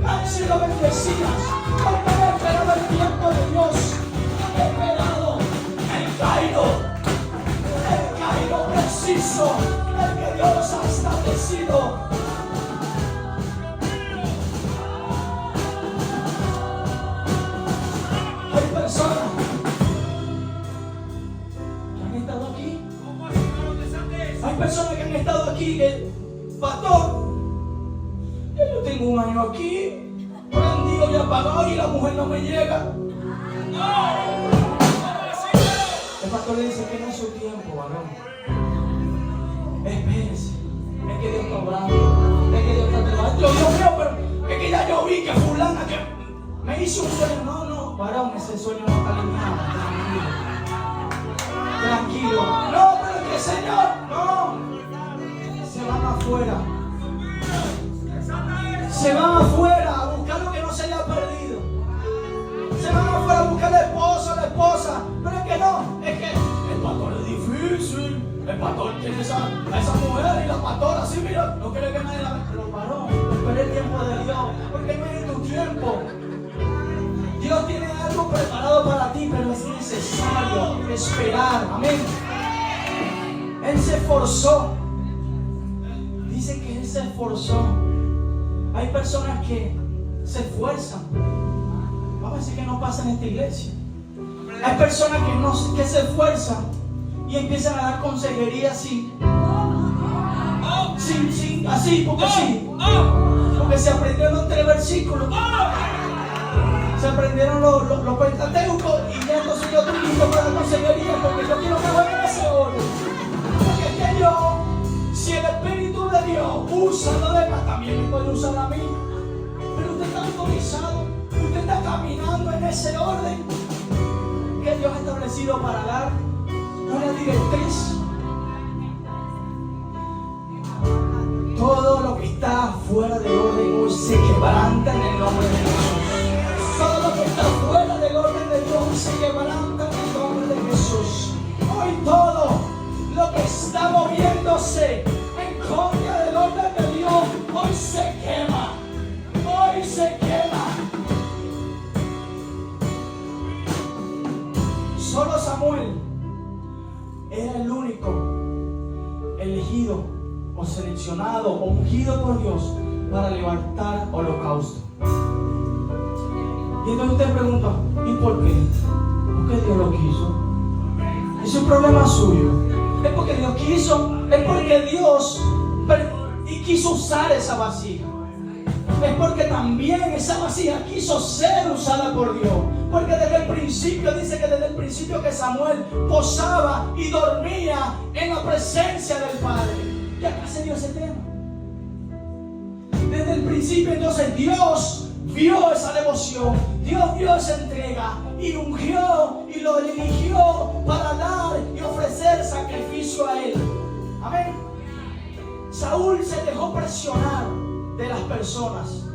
han sido bendecidas, porque han esperado el tiempo de Dios, han esperado el Cairo preciso, el Dios ha establecido. Hay personas que han estado aquí. Hay personas que han estado aquí. Pastor, yo tengo un año aquí, prendido y apagado, y la mujer no me llega. El pastor le dice que no es su tiempo, varón. Espérese, es que Dios está obrando, es que Dios está trabajando. Dios mío, pero es que ya yo vi que fulana que me hizo un sueño. No, varón, ese sueño no está alineado. Tranquilo. No, pero es que Señor, no. Se van afuera. Se van afuera a buscar lo que no se haya perdido. Se van afuera a buscar el esposo, la esposa. Pero es que no, es que el pastor es difícil. El pastor tiene a esa mujer y la pastora así, mira, no quiere que nadie la vea. Pero varón, espera el tiempo de Dios, porque no es tu tiempo. Dios tiene algo preparado para ti, pero es necesario esperar. Amén. Él se esforzó. Dice que Él se esforzó. Hay personas que se esfuerzan. Vamos a decir que no pasa en esta iglesia. Hay personas que se esfuerzan y empiezan a dar consejería así. Así, porque sí. Porque se aprendieron 3 versículos. Se aprendieron los pentateucos y ya entonces yo estoy listo para la consejería, porque yo quiero que jueguen ese orden. Porque es que yo, si el Espíritu de Dios usa lo demás, también me puede usar a mí. Pero usted está autorizado, usted está caminando en ese orden que Dios ha establecido para dar una directriz. Todo lo que está fuera de orden hoy se quebranta en el nombre de Jesús. Todo lo que está fuera del orden de Dios se quebranta en el nombre de Jesús. Hoy todo lo que está moviéndose en contra del orden de Dios, hoy se quema. Hoy se quema. Solo Samuel era el único elegido o seleccionado o ungido por Dios para levantar holocausto. Y entonces usted pregunta, ¿y por qué? Porque Dios lo quiso. Es un problema suyo. Es porque Dios quiso. Es porque Dios quiso usar esa vasija. Es porque también esa vasija quiso ser usada por Dios. Porque desde el principio, dice que desde el principio que Samuel posaba y dormía en la presencia del Padre. ¿Y acá se dio ese tema? Desde el principio entonces Dios vio esa devoción, Dios vio esa entrega y ungió y lo eligió para dar y ofrecer sacrificio a Él. Amén. Saúl se dejó presionar de las personas.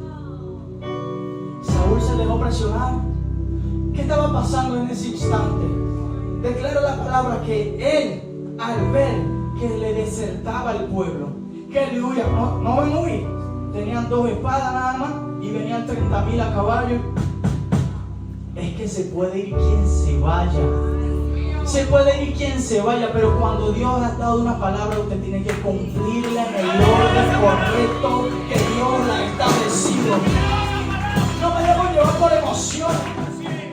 Saúl se dejó presionar. ¿Qué estaba pasando en ese instante? Declaró la palabra que él, al ver que le desertaba el pueblo, que le huía, no ven huir, tenían 2 espadas nada más y venían 30,000 a caballo. Es que se puede ir quien se vaya. Se puede ir quien se vaya, pero cuando Dios ha dado una palabra, usted tiene que cumplirla en el orden correcto que Dios la ha establecido. No me dejo llevar por emociones.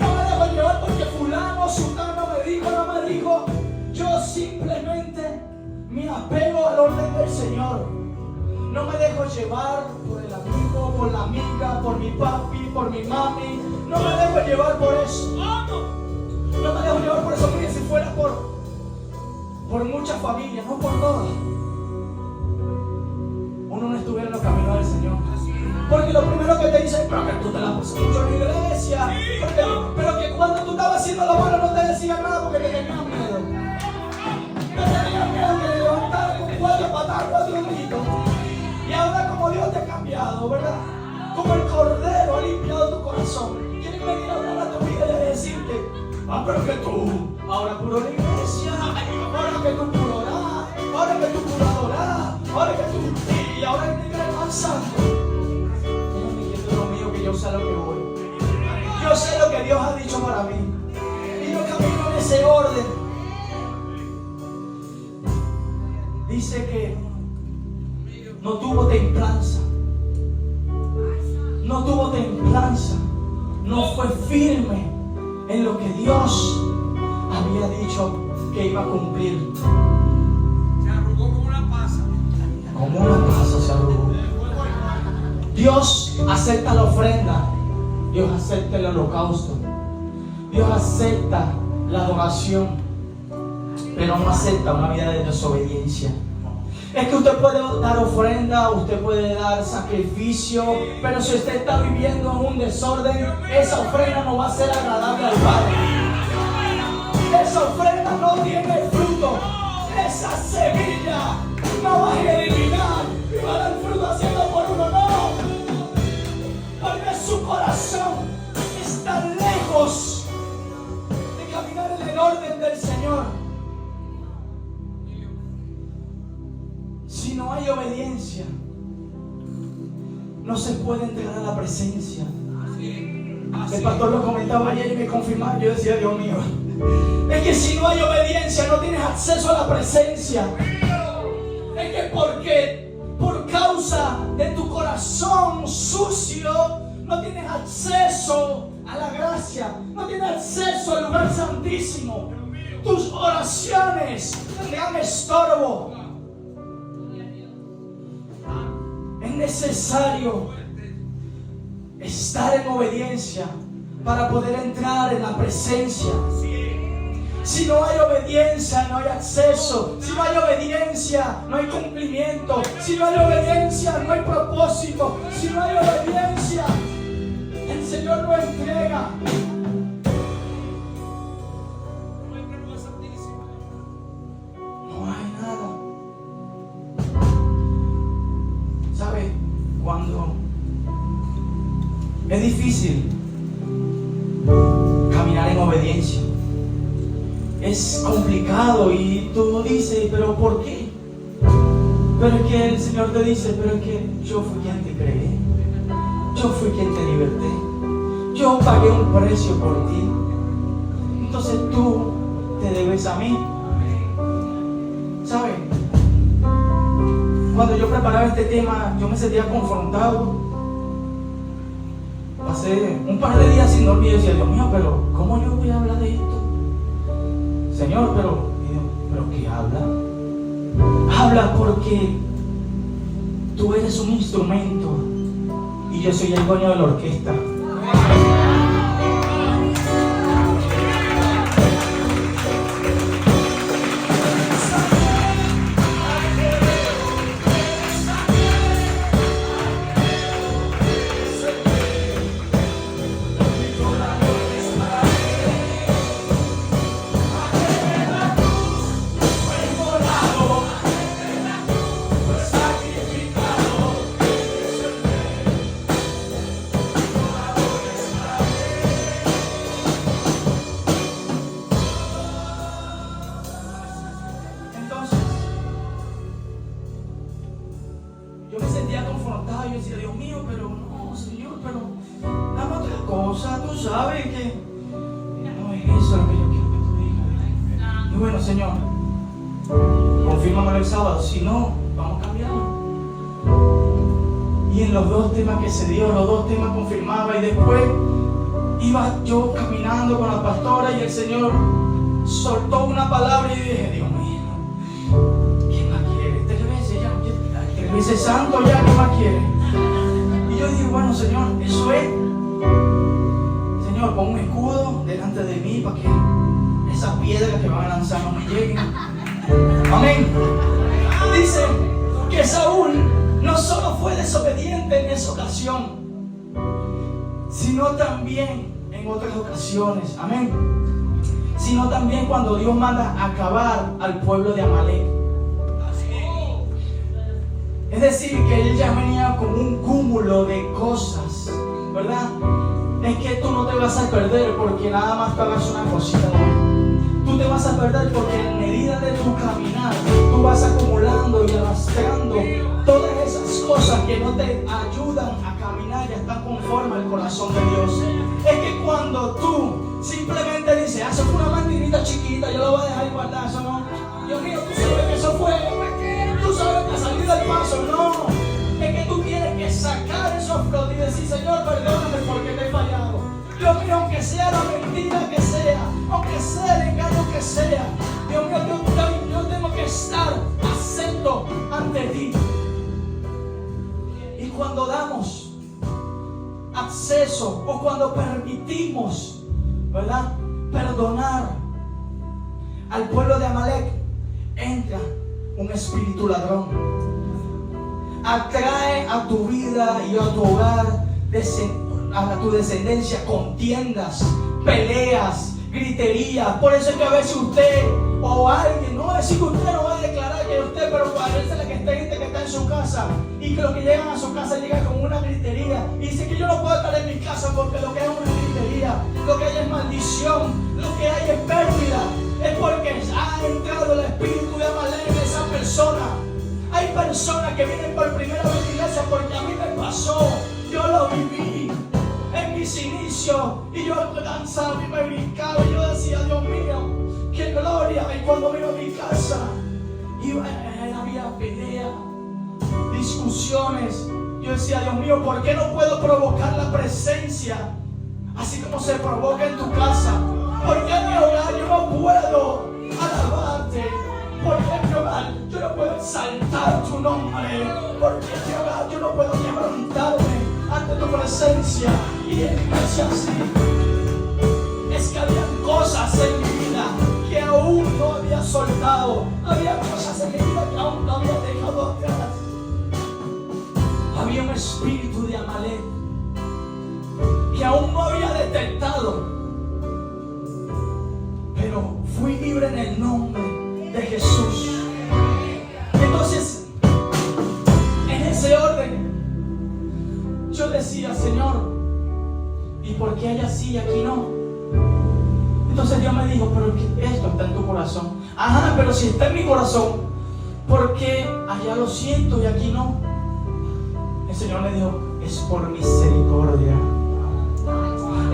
No me dejo llevar porque fulano, sultano me dijo, no me dijo. Yo simplemente me apego al orden del Señor. No me dejo llevar por el amigo, por la amiga, por mi papi, por mi mami. No me dejo llevar por eso. No me dejo llevar por eso. Mire, si fuera por muchas familias, no por todas, uno no estuviera en los caminos del Señor. Porque lo primero que te dicen, pero que tú te la pasas mucho en la iglesia. Pero que cuando tú estabas haciendo lo malo no te decían nada porque te tenían miedo. Te tenían miedo que le levantaran con 4 patadas, 4 gritos. Y ahora como Dios te ha cambiado, ¿verdad? Como el Cordero ha limpiado tu corazón. Quieren venir a hablar a tu vida y decirte, pero que tú, ahora puro la iglesia, ahora que tú puro orar, ahora que tú puro adorar, ahora que tú, y ahora que te crees más santo. Déjame quieto, Dios mío, que yo sé lo que voy. Yo sé lo que Dios ha dicho para mí. Y yo camino en ese orden. Dice que no tuvo templanza. No tuvo templanza. No fue firme en lo que Dios había dicho que iba a cumplir. Se arrugó como una pasa. Como una pasa se arrugó. Dios acepta la ofrenda. Dios acepta el holocausto. Dios acepta la adoración. Pero no acepta una vida de desobediencia. Es que usted puede dar ofrenda, usted puede dar sacrificio, pero si usted está viviendo en un desorden, esa ofrenda no va a ser agradable al Padre. Esa ofrenda no tiene fruto. Esa semilla no va a germinar y va a dar fruto haciendo por uno, no. Porque su corazón está lejos de caminar en el orden del Señor. Si no hay obediencia, no se puede entregar a la presencia. El pastor lo comentaba ayer y me confirmaba. Yo decía, Dios mío, es que si no hay obediencia no tienes acceso a la presencia. Es que porque por causa de tu corazón sucio no tienes acceso a la gracia, no tienes acceso al lugar santísimo. Tus oraciones te dan estorbo. Es necesario estar en obediencia para poder entrar en la presencia. Si no hay obediencia, no hay acceso. Si no hay obediencia, no hay cumplimiento. Si no hay obediencia, no hay propósito. Si no hay obediencia, el Señor no entrega. No hay nada. ¿Sabe? Cuando es difícil caminar en obediencia, es complicado y tú dices, pero ¿por qué? Pero es que el Señor te dice, pero es que yo fui quien te creé, yo fui quien te liberté, yo pagué un precio por ti, entonces tú te debes a mí. ¿Sabes? Cuando yo preparaba este tema, yo me sentía confrontado. Pasé un par de días sin dormir y decía, Dios mío, pero ¿cómo yo voy a hablar de esto? Señor, pero ¿qué habla? Habla porque tú eres un instrumento y yo soy el dueño de la orquesta. Yo me sentía confrontado, yo decía, Dios mío, pero no, Señor, pero dame otra cosa, tú sabes que no es eso lo que yo quiero que tú digas. Y bueno, Señor, confírmamelo el sábado, si no, vamos a cambiarlo. Y en los dos temas que se dio, los dos temas confirmaba, y después iba yo caminando con la pastora y el Señor soltó una palabra y dije, Dios mío, ¿qué más quiere? Tres veces santo ya, ¿qué más quiere? Y yo dije, bueno, Señor, eso es. Señor, pon un escudo delante de mí para que esas piedras que van a lanzar no me lleguen. Amén. Dice que Saúl no solo fue desobediente en esa ocasión, sino también en otras ocasiones. Amén. Sino también cuando Dios manda a acabar al pueblo de Amalek. Es decir, que él ya venía con un cúmulo de cosas, ¿verdad? Es que tú no te vas a perder porque nada más te hagas una cosita hoy. Tú te vas a perder porque en medida de tu caminar, tú vas acumulando y arrastrando todas esas cosas que no te ayudan a caminar y a estar conforme al corazón de Dios. Es que cuando tú simplemente dices, eso fue una mantinita chiquita, yo lo voy a dejar guardar, eso no. Dios mío, tú sabes que eso fue, tú sabes que salir del paso, no. aunque sea la mentira que sea, aunque sea el engaño que sea. Dios mío, yo tengo que estar acepto ante ti. Y cuando damos acceso o cuando permitimos, ¿verdad?, perdonar al pueblo de Amalek, entra un espíritu ladrón. Atrae a tu vida y a tu hogar, a tu descendencia, contiendas, peleas, gritería. Por eso es que a veces usted o alguien, no va a decir que usted no va a declarar que usted, pero parece la que está gente que está en su casa y que los que llegan a su casa llegan con una gritería y dice que yo no puedo estar en mi casa porque lo que hay es una gritería, lo que hay es maldición, lo que hay es pérdida. Es porque ha entrado el espíritu de Amalek en esa persona. Hay personas que vienen por primera vez a la iglesia porque a mí me pasó, yo lo viví en mis inicios y yo danzaba y me brincaba y yo decía, Dios mío, qué gloria. Y cuando vino a mi casa había pelea, discusiones. Yo decía, Dios mío, ¿por qué no puedo provocar la presencia así como se provoca en tu casa? ¿Por qué en mi hogar yo no puedo alabarte? ¿Por qué en mi hogar yo no puedo exaltar tu nombre? ¿Por qué en mi hogar yo no puedo levantarme ante tu presencia? Y en mi iglesia así. Es que había cosas en mi vida que aún no había soltado. Había cosas en mi vida que aún no había dejado atrás. Había un espíritu de Amalek que aún no había detectado. Pero fui libre en el nombre de Jesús. Entonces, en ese orden, yo decía, Señor, ¿y por qué allá sí y aquí no? Entonces Dios me dijo, pero esto está en tu corazón. Ajá, pero si está en mi corazón, ¿por qué allá lo siento y aquí no? El Señor me dijo, es por misericordia.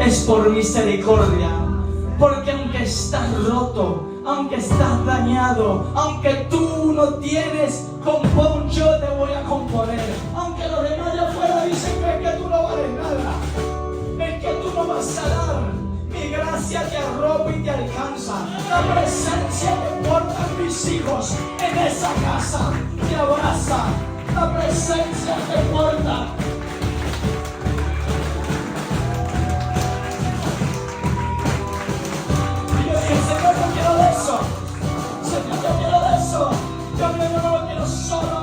Es por misericordia. Porque aunque estás roto, aunque estás dañado, aunque tú no tienes compón, yo te voy a componer. Aunque los demás de afuera dicen que tú no vales nada, es que tú no vas a dar. Mi gracia te arropa y te alcanza. La presencia que portan mis hijos en esa casa te abraza. La presencia que porta. Señor, yo quiero de eso. Señor, yo quiero de eso. Yo no lo quiero solo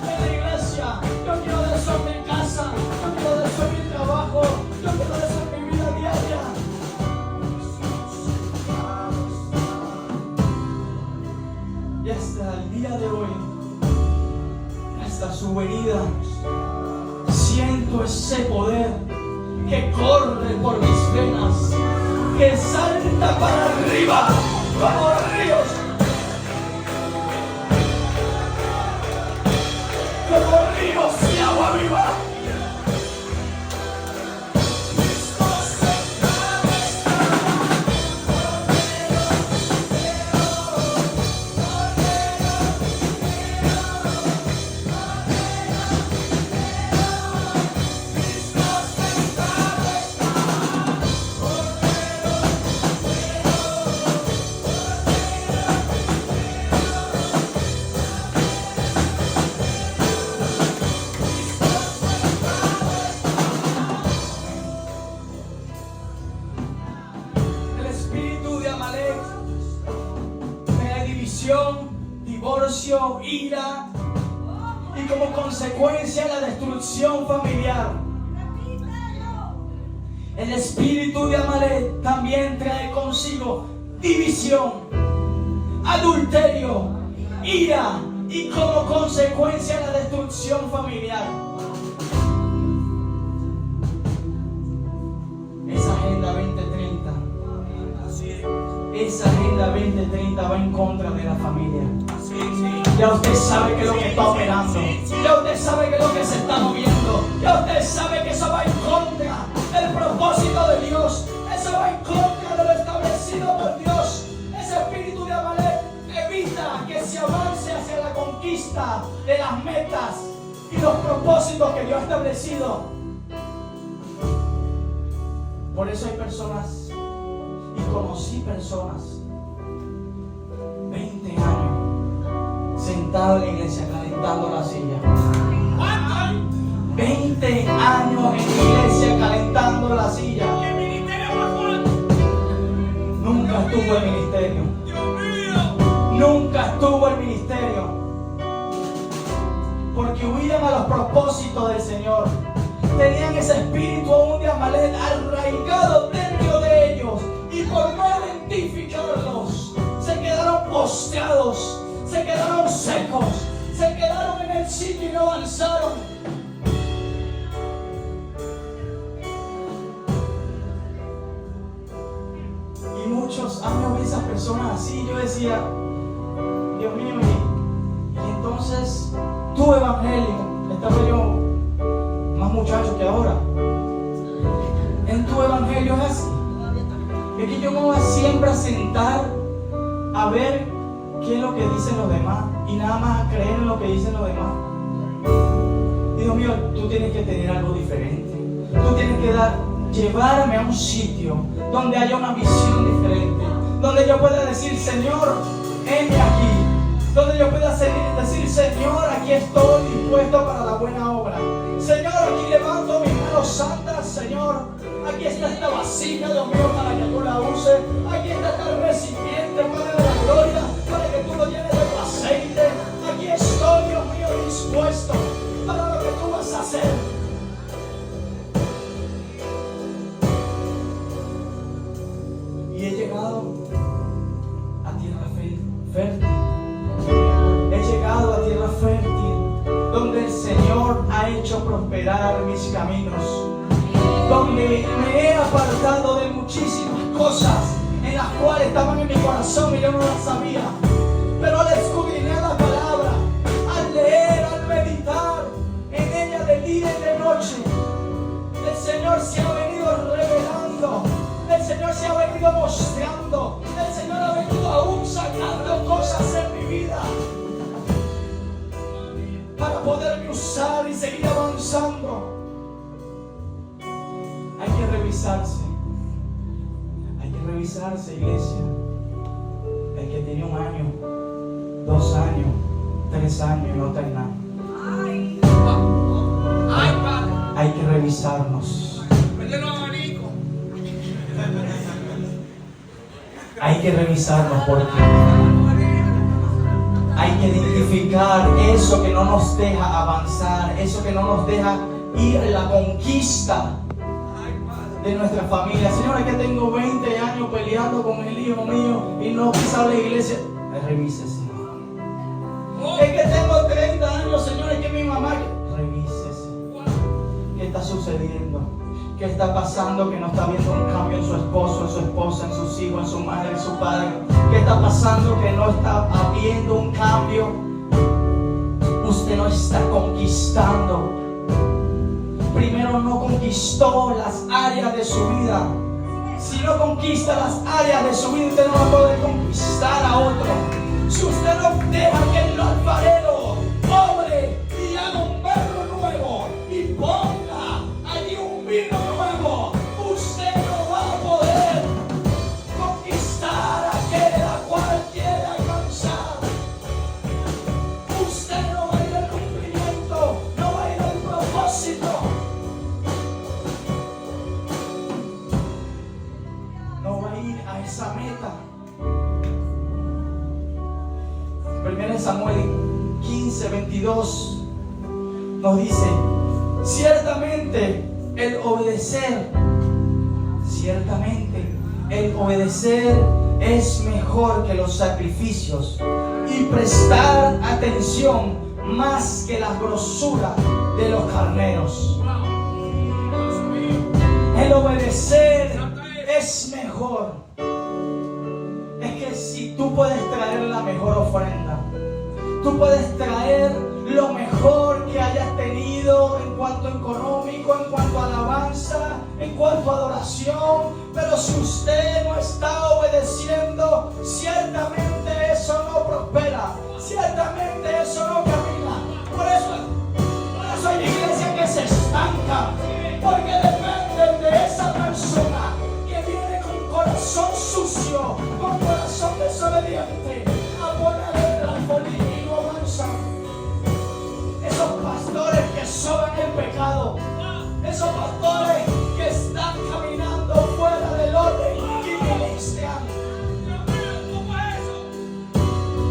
en la iglesia. Yo quiero de eso en mi casa. Yo quiero de eso en mi trabajo. Yo quiero de eso en mi vida diaria. Y hasta el día de hoy, hasta su venida, siento ese poder que corre por mis venas, que salta para arriba como ríos, como ríos de agua viva. Divorcio, ira y como consecuencia la destrucción familiar. El espíritu de Amalek también trae consigo división, adulterio, ira y como consecuencia la destrucción familiar. Esa agenda 2030, esa agenda 2030 va en contra de la familia. Ya usted sabe que es lo que está operando. Ya usted sabe que es lo que se está moviendo. Ya usted sabe que eso va en contra del propósito de Dios. Eso va en contra de lo establecido por Dios. Ese espíritu de Amalek evita que se avance hacia la conquista de las metas y los propósitos que Dios ha establecido. Por eso hay personas conocí personas, 20 años, sentado en la iglesia calentando la silla. 20 años en la iglesia calentando la silla. ¿Y el ministerio para cuándo? Nunca estuvo el ministerio. Dios mío. Nunca estuvo el ministerio. Porque huían a los propósitos del Señor. Tenían ese espíritu aún de Amalek arraigado dentro de ellos. Y por no identificarlos, se quedaron postrados, se quedaron secos, se quedaron en el sitio y no avanzaron. Y muchos años vi esas personas así. Yo decía, Dios mío, y entonces tu evangelio, estaba yo más muchacho que ahora, en tu evangelio es así. Es que yo me voy siempre a sentar a ver qué es lo que dicen los demás y nada más a creer en lo que dicen los demás. Dios mío, tú tienes que tener algo diferente. Tú tienes que llevarme a un sitio donde haya una visión diferente, donde yo pueda decir, Señor, heme aquí, donde yo pueda decir, Señor, aquí estoy dispuesto para la buena obra. Señor, aquí levanto mis manos santas, Señor, aquí está esta vasija, Dios mío, para que tú la uses, aquí está este recipiente, Padre de la gloria, para que tú lo llenes de tu aceite. Aquí estoy, Dios mío, dispuesto para lo que tú vas a hacer. Y he llegado a tierra fértil. He llegado a tierra fértil, donde el Señor ha hecho prosperar mis caminos, donde me he apartado de muchísimas cosas en las cuales estaban en mi corazón y yo no las sabía. Pero al escudriñar la palabra, al leer, al meditar en ella de día y de noche, el Señor se ha venido revelando. El Señor se ha venido mostrando. El Señor ha venido aún sacando cosas en mi vida para poderme usar y seguir avanzando. Hay que revisarse. Hay que revisarse, iglesia. El que tiene 1 año, 2 años, 3 años y no está en nada. Ay, Padre. Hay que revisarnos. Hay que revisarnos porque hay que identificar eso que no nos deja avanzar, eso que no nos deja ir en la conquista de nuestra familia. Señor, es que tengo 20 años peleando con el hijo mío y no pisa la iglesia. Revísese. Es que tengo 30 años, Señor, es que mi mamá. Revísese. ¿Qué está sucediendo? ¿Qué está pasando que no está viendo un cambio en su esposo, en su esposa, en sus hijos, en su madre, en su padre? ¿Qué está pasando que no está habiendo un cambio? Usted no está conquistando. Primero no conquistó las áreas de su vida. Si no conquista las áreas de su vida, usted no va a poder conquistar a otro. Si usted no deja que el alfarero obre y haga un barro nuevo y ponga allí un vino nuevo, usted no va a poder conquistar aquel a cual quiere alcanzar. Usted no va a ir al cumplimiento, no va a ir al propósito. No va a ir a esa meta. 1 Samuel 15:22 nos dice: ciertamente el obedecer es mejor que los sacrificios y prestar atención más que la grosura de los carneros. El obedecer es mejor. Es que si tú puedes traer la mejor ofrenda, tú puedes traer lo mejor que hayas tenido en cuanto a económico, en cuanto a alabanza, en cuanto a adoración, pero si usted no está obedeciendo, ciertamente eso no prospera, ciertamente eso no camina. Por eso hay iglesias que se estancan, porque dependen de esa persona que viene con corazón sucio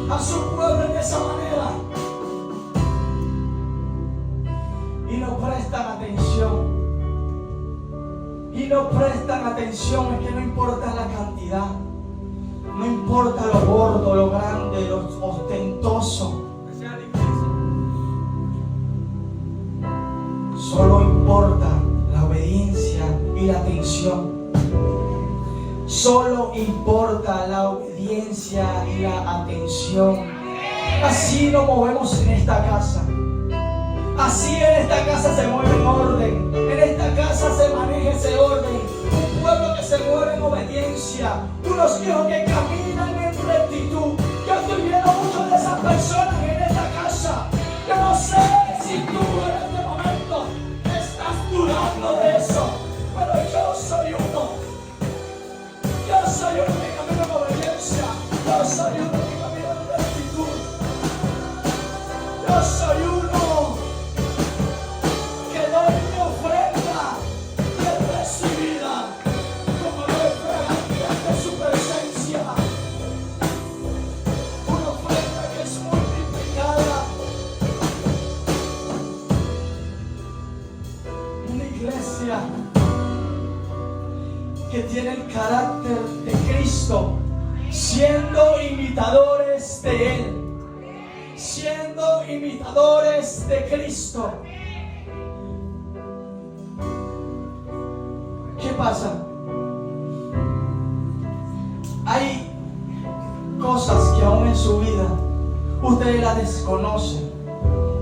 a su pueblo en esa manera. Y no prestan atención. Y no prestan atención. Es que no importa la cantidad. No importa lo gordo, lo grande, lo ostentoso. Solo importa la obediencia y la atención. Solo importa la obediencia y la atención. Así nos movemos en esta casa. Así en esta casa se mueve en orden. En esta casa se maneja ese orden. Un pueblo que se mueve en obediencia. Unos hijos que caminan en rectitud. Yo estoy viendo muchas de esas personas en esta casa. Yo no sé si tú en este momento estás dudando de eso. Pero yo soy uno. Yo soy uno que camina en obediencia. Yo soy uno que camina en rectitud. Yo soy uno que doy mi ofrenda y es recibida como refrigante de su presencia. Una ofrenda que es multiplicada. Una iglesia que tiene el carácter de Cristo, siendo imitadores de Él, siendo imitadores de Cristo. ¿Qué pasa? Hay cosas que aún en su vida usted la desconoce.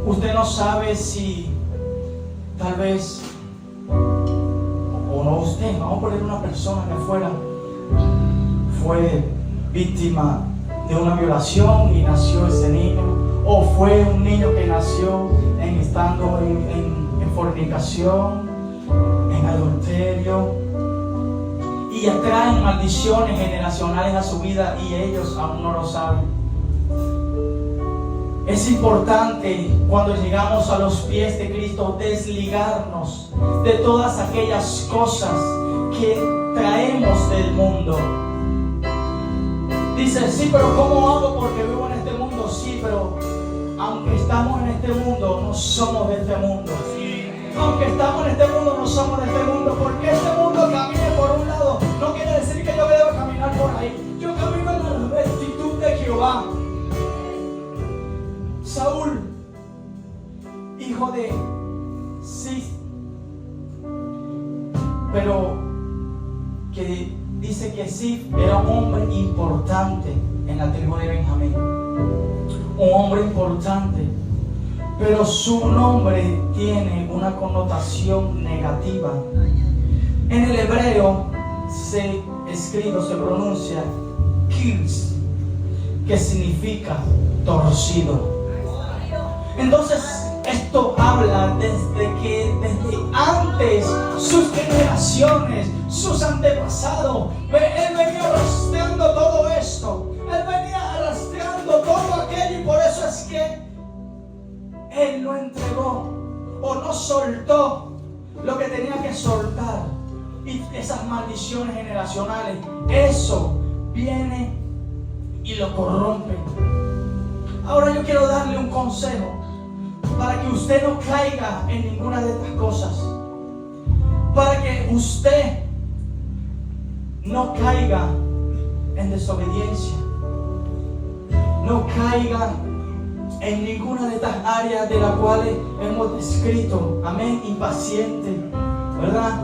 Usted no sabe si tal vez, o no usted, vamos a poner una persona que fue víctima de una violación y nació ese niño, o fue un niño que nació estando en fornicación, en adulterio, y atraen maldiciones generacionales a su vida y ellos aún no lo saben. Es importante cuando llegamos a los pies de Cristo desligarnos de todas aquellas cosas que traemos del mundo. Dice, sí, pero ¿cómo hago? Porque vivo en este mundo. Sí, pero aunque estamos en este mundo, no somos de este mundo. Aunque estamos en este mundo, no somos de este mundo. Porque este mundo camine por un lado no quiere decir que yo debo caminar por ahí. Yo camino en la rectitud de Jehová. Saúl, hijo de Cis, pero que dice que Cis era un hombre importante en la tribu de Benjamín, un hombre importante, pero su nombre tiene una connotación negativa. En el hebreo se pronuncia Kils, que significa torcido. Entonces esto habla desde antes sus generaciones, sus antepasados, él venía arrastrando todo esto, él venía arrastrando todo aquello, y por eso es que él no entregó o no soltó lo que tenía que soltar. Y esas maldiciones generacionales, eso viene y lo corrompe. Ahora yo quiero darle un consejo para que usted no caiga en ninguna de estas cosas, para que usted no caiga en desobediencia, no caiga en ninguna de estas áreas de las cuales hemos descrito. Amén. Impaciente, ¿verdad?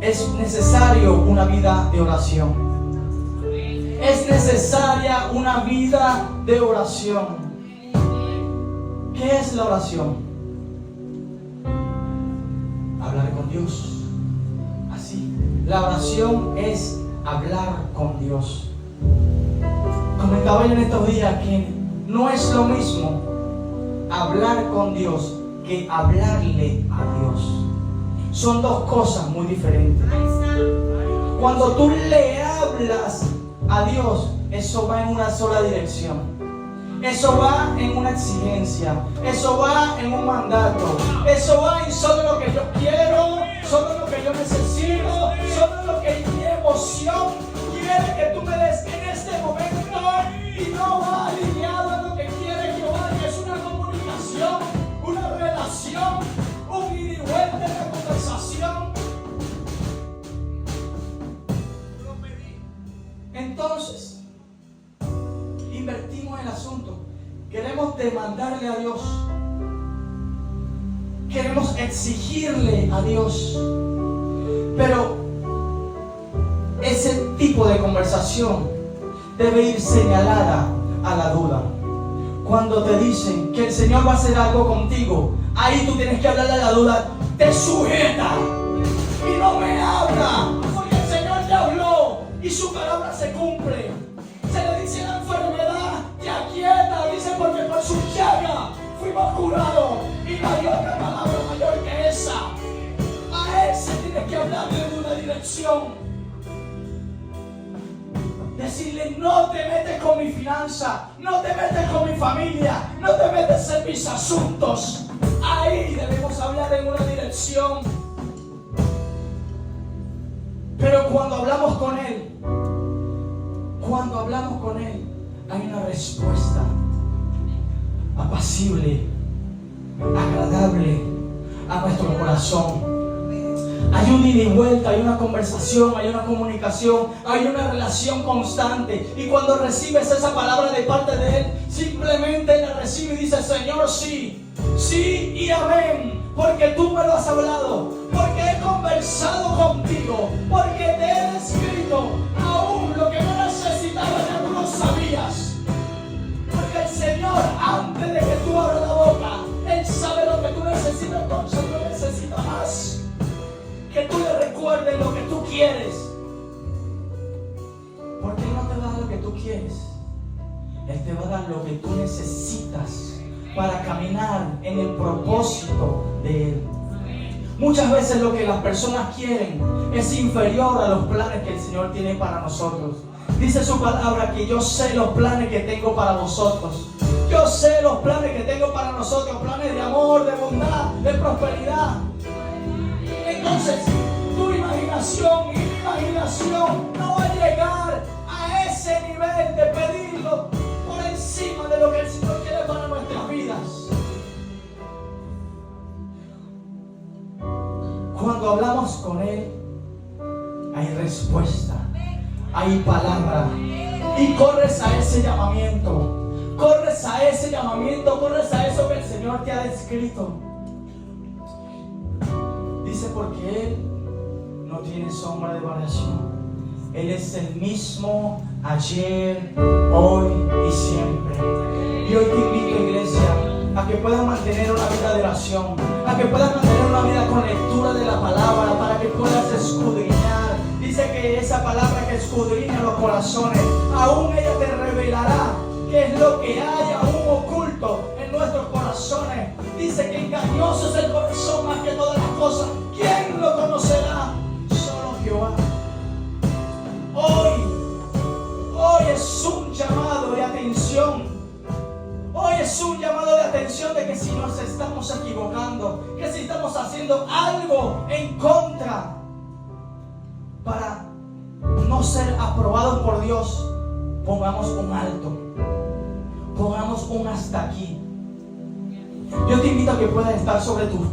Es necesario una vida de oración. Es necesaria una vida de oración. ¿Qué es la oración? Hablar con Dios. Así. La oración es hablar con Dios. Comentaba yo en estos días que no es lo mismo hablar con Dios que hablarle a Dios. Son dos cosas muy diferentes. Cuando tú le hablas a Dios, eso va en una sola dirección. Eso va en una exigencia. Eso va en un mandato. Eso va en solo lo que yo quiero, solo lo que yo necesito, solo lo que mi emoción quiere que tú me des en este momento. invertimos el asunto. Queremos demandarle a Dios. Queremos exigirle a Dios. Pero ese tipo de conversación debe ir señalada a la duda. Cuando te dicen que el Señor va a hacer algo contigo, ahí tú tienes que hablarle a la duda. Te sujeta y no me habla, porque el Señor te habló y su palabra se cumple. Se le dice a la enfermedad, te aquieta, dice, porque por su llaga fuimos curados. Y no hay otra palabra mayor que esa. A Él se tiene que hablarle de una dirección. Decirle, no te metes con mi finanza, no te metes con mi familia, no te metes en mis asuntos. Ahí debemos hablar en una dirección. Pero cuando hablamos con Él, hay una respuesta apacible, agradable a nuestro corazón. Hay un ida y vuelta, hay una conversación, hay una comunicación, hay una relación constante. Y cuando recibes esa palabra de parte de Él, simplemente la recibe y dice, Señor, sí, sí y amén. Porque tú me lo has hablado, porque he conversado contigo, porque te he escrito aún lo que no necesitaba, ya tú lo sabías. Porque el Señor, antes de que tú abras la boca, Él sabe lo que tú necesitas, entonces no necesita más. Que tú le recuerdes lo que tú quieres. Porque Él no te va a dar lo que tú quieres. Él te va a dar lo que tú necesitas para caminar en el propósito de Él. Muchas veces lo que las personas quieren es inferior a los planes que el Señor tiene para nosotros. Dice su palabra que yo sé los planes que tengo para vosotros. Yo sé los planes que tengo para nosotros. Planes de amor, de bondad, de prosperidad. Entonces, tu imaginación y mi imaginación no va a llegar a ese nivel de pedirlo por encima de lo que el Señor quiere para nuestras vidas. Cuando hablamos con Él, hay respuesta, hay palabra. Y corres a ese llamamiento, corres a ese llamamiento, corres a eso que el Señor te ha descrito. Dice, porque Él no tiene sombra de variación. Él es el mismo ayer, hoy y siempre. Y hoy te invito, iglesia, a que puedas mantener una vida de oración, a que puedas mantener una vida con lectura de la palabra, para que puedas escudriñar. Dice que esa palabra que escudriña los corazones, aún ella te revelará qué es lo que hay aún oculto en nuestros corazones. Dice que engañoso es el corazón más que todas las cosas. ¿Quién lo conocerá? Solo Jehová. Hoy es un llamado de atención. Hoy es un llamado de atención de que si nos estamos equivocando, que si estamos haciendo algo en contra para no ser aprobados por Dios, pongamos un alto, pongamos un hasta aquí. Yo te invito a que puedas estar sobre tus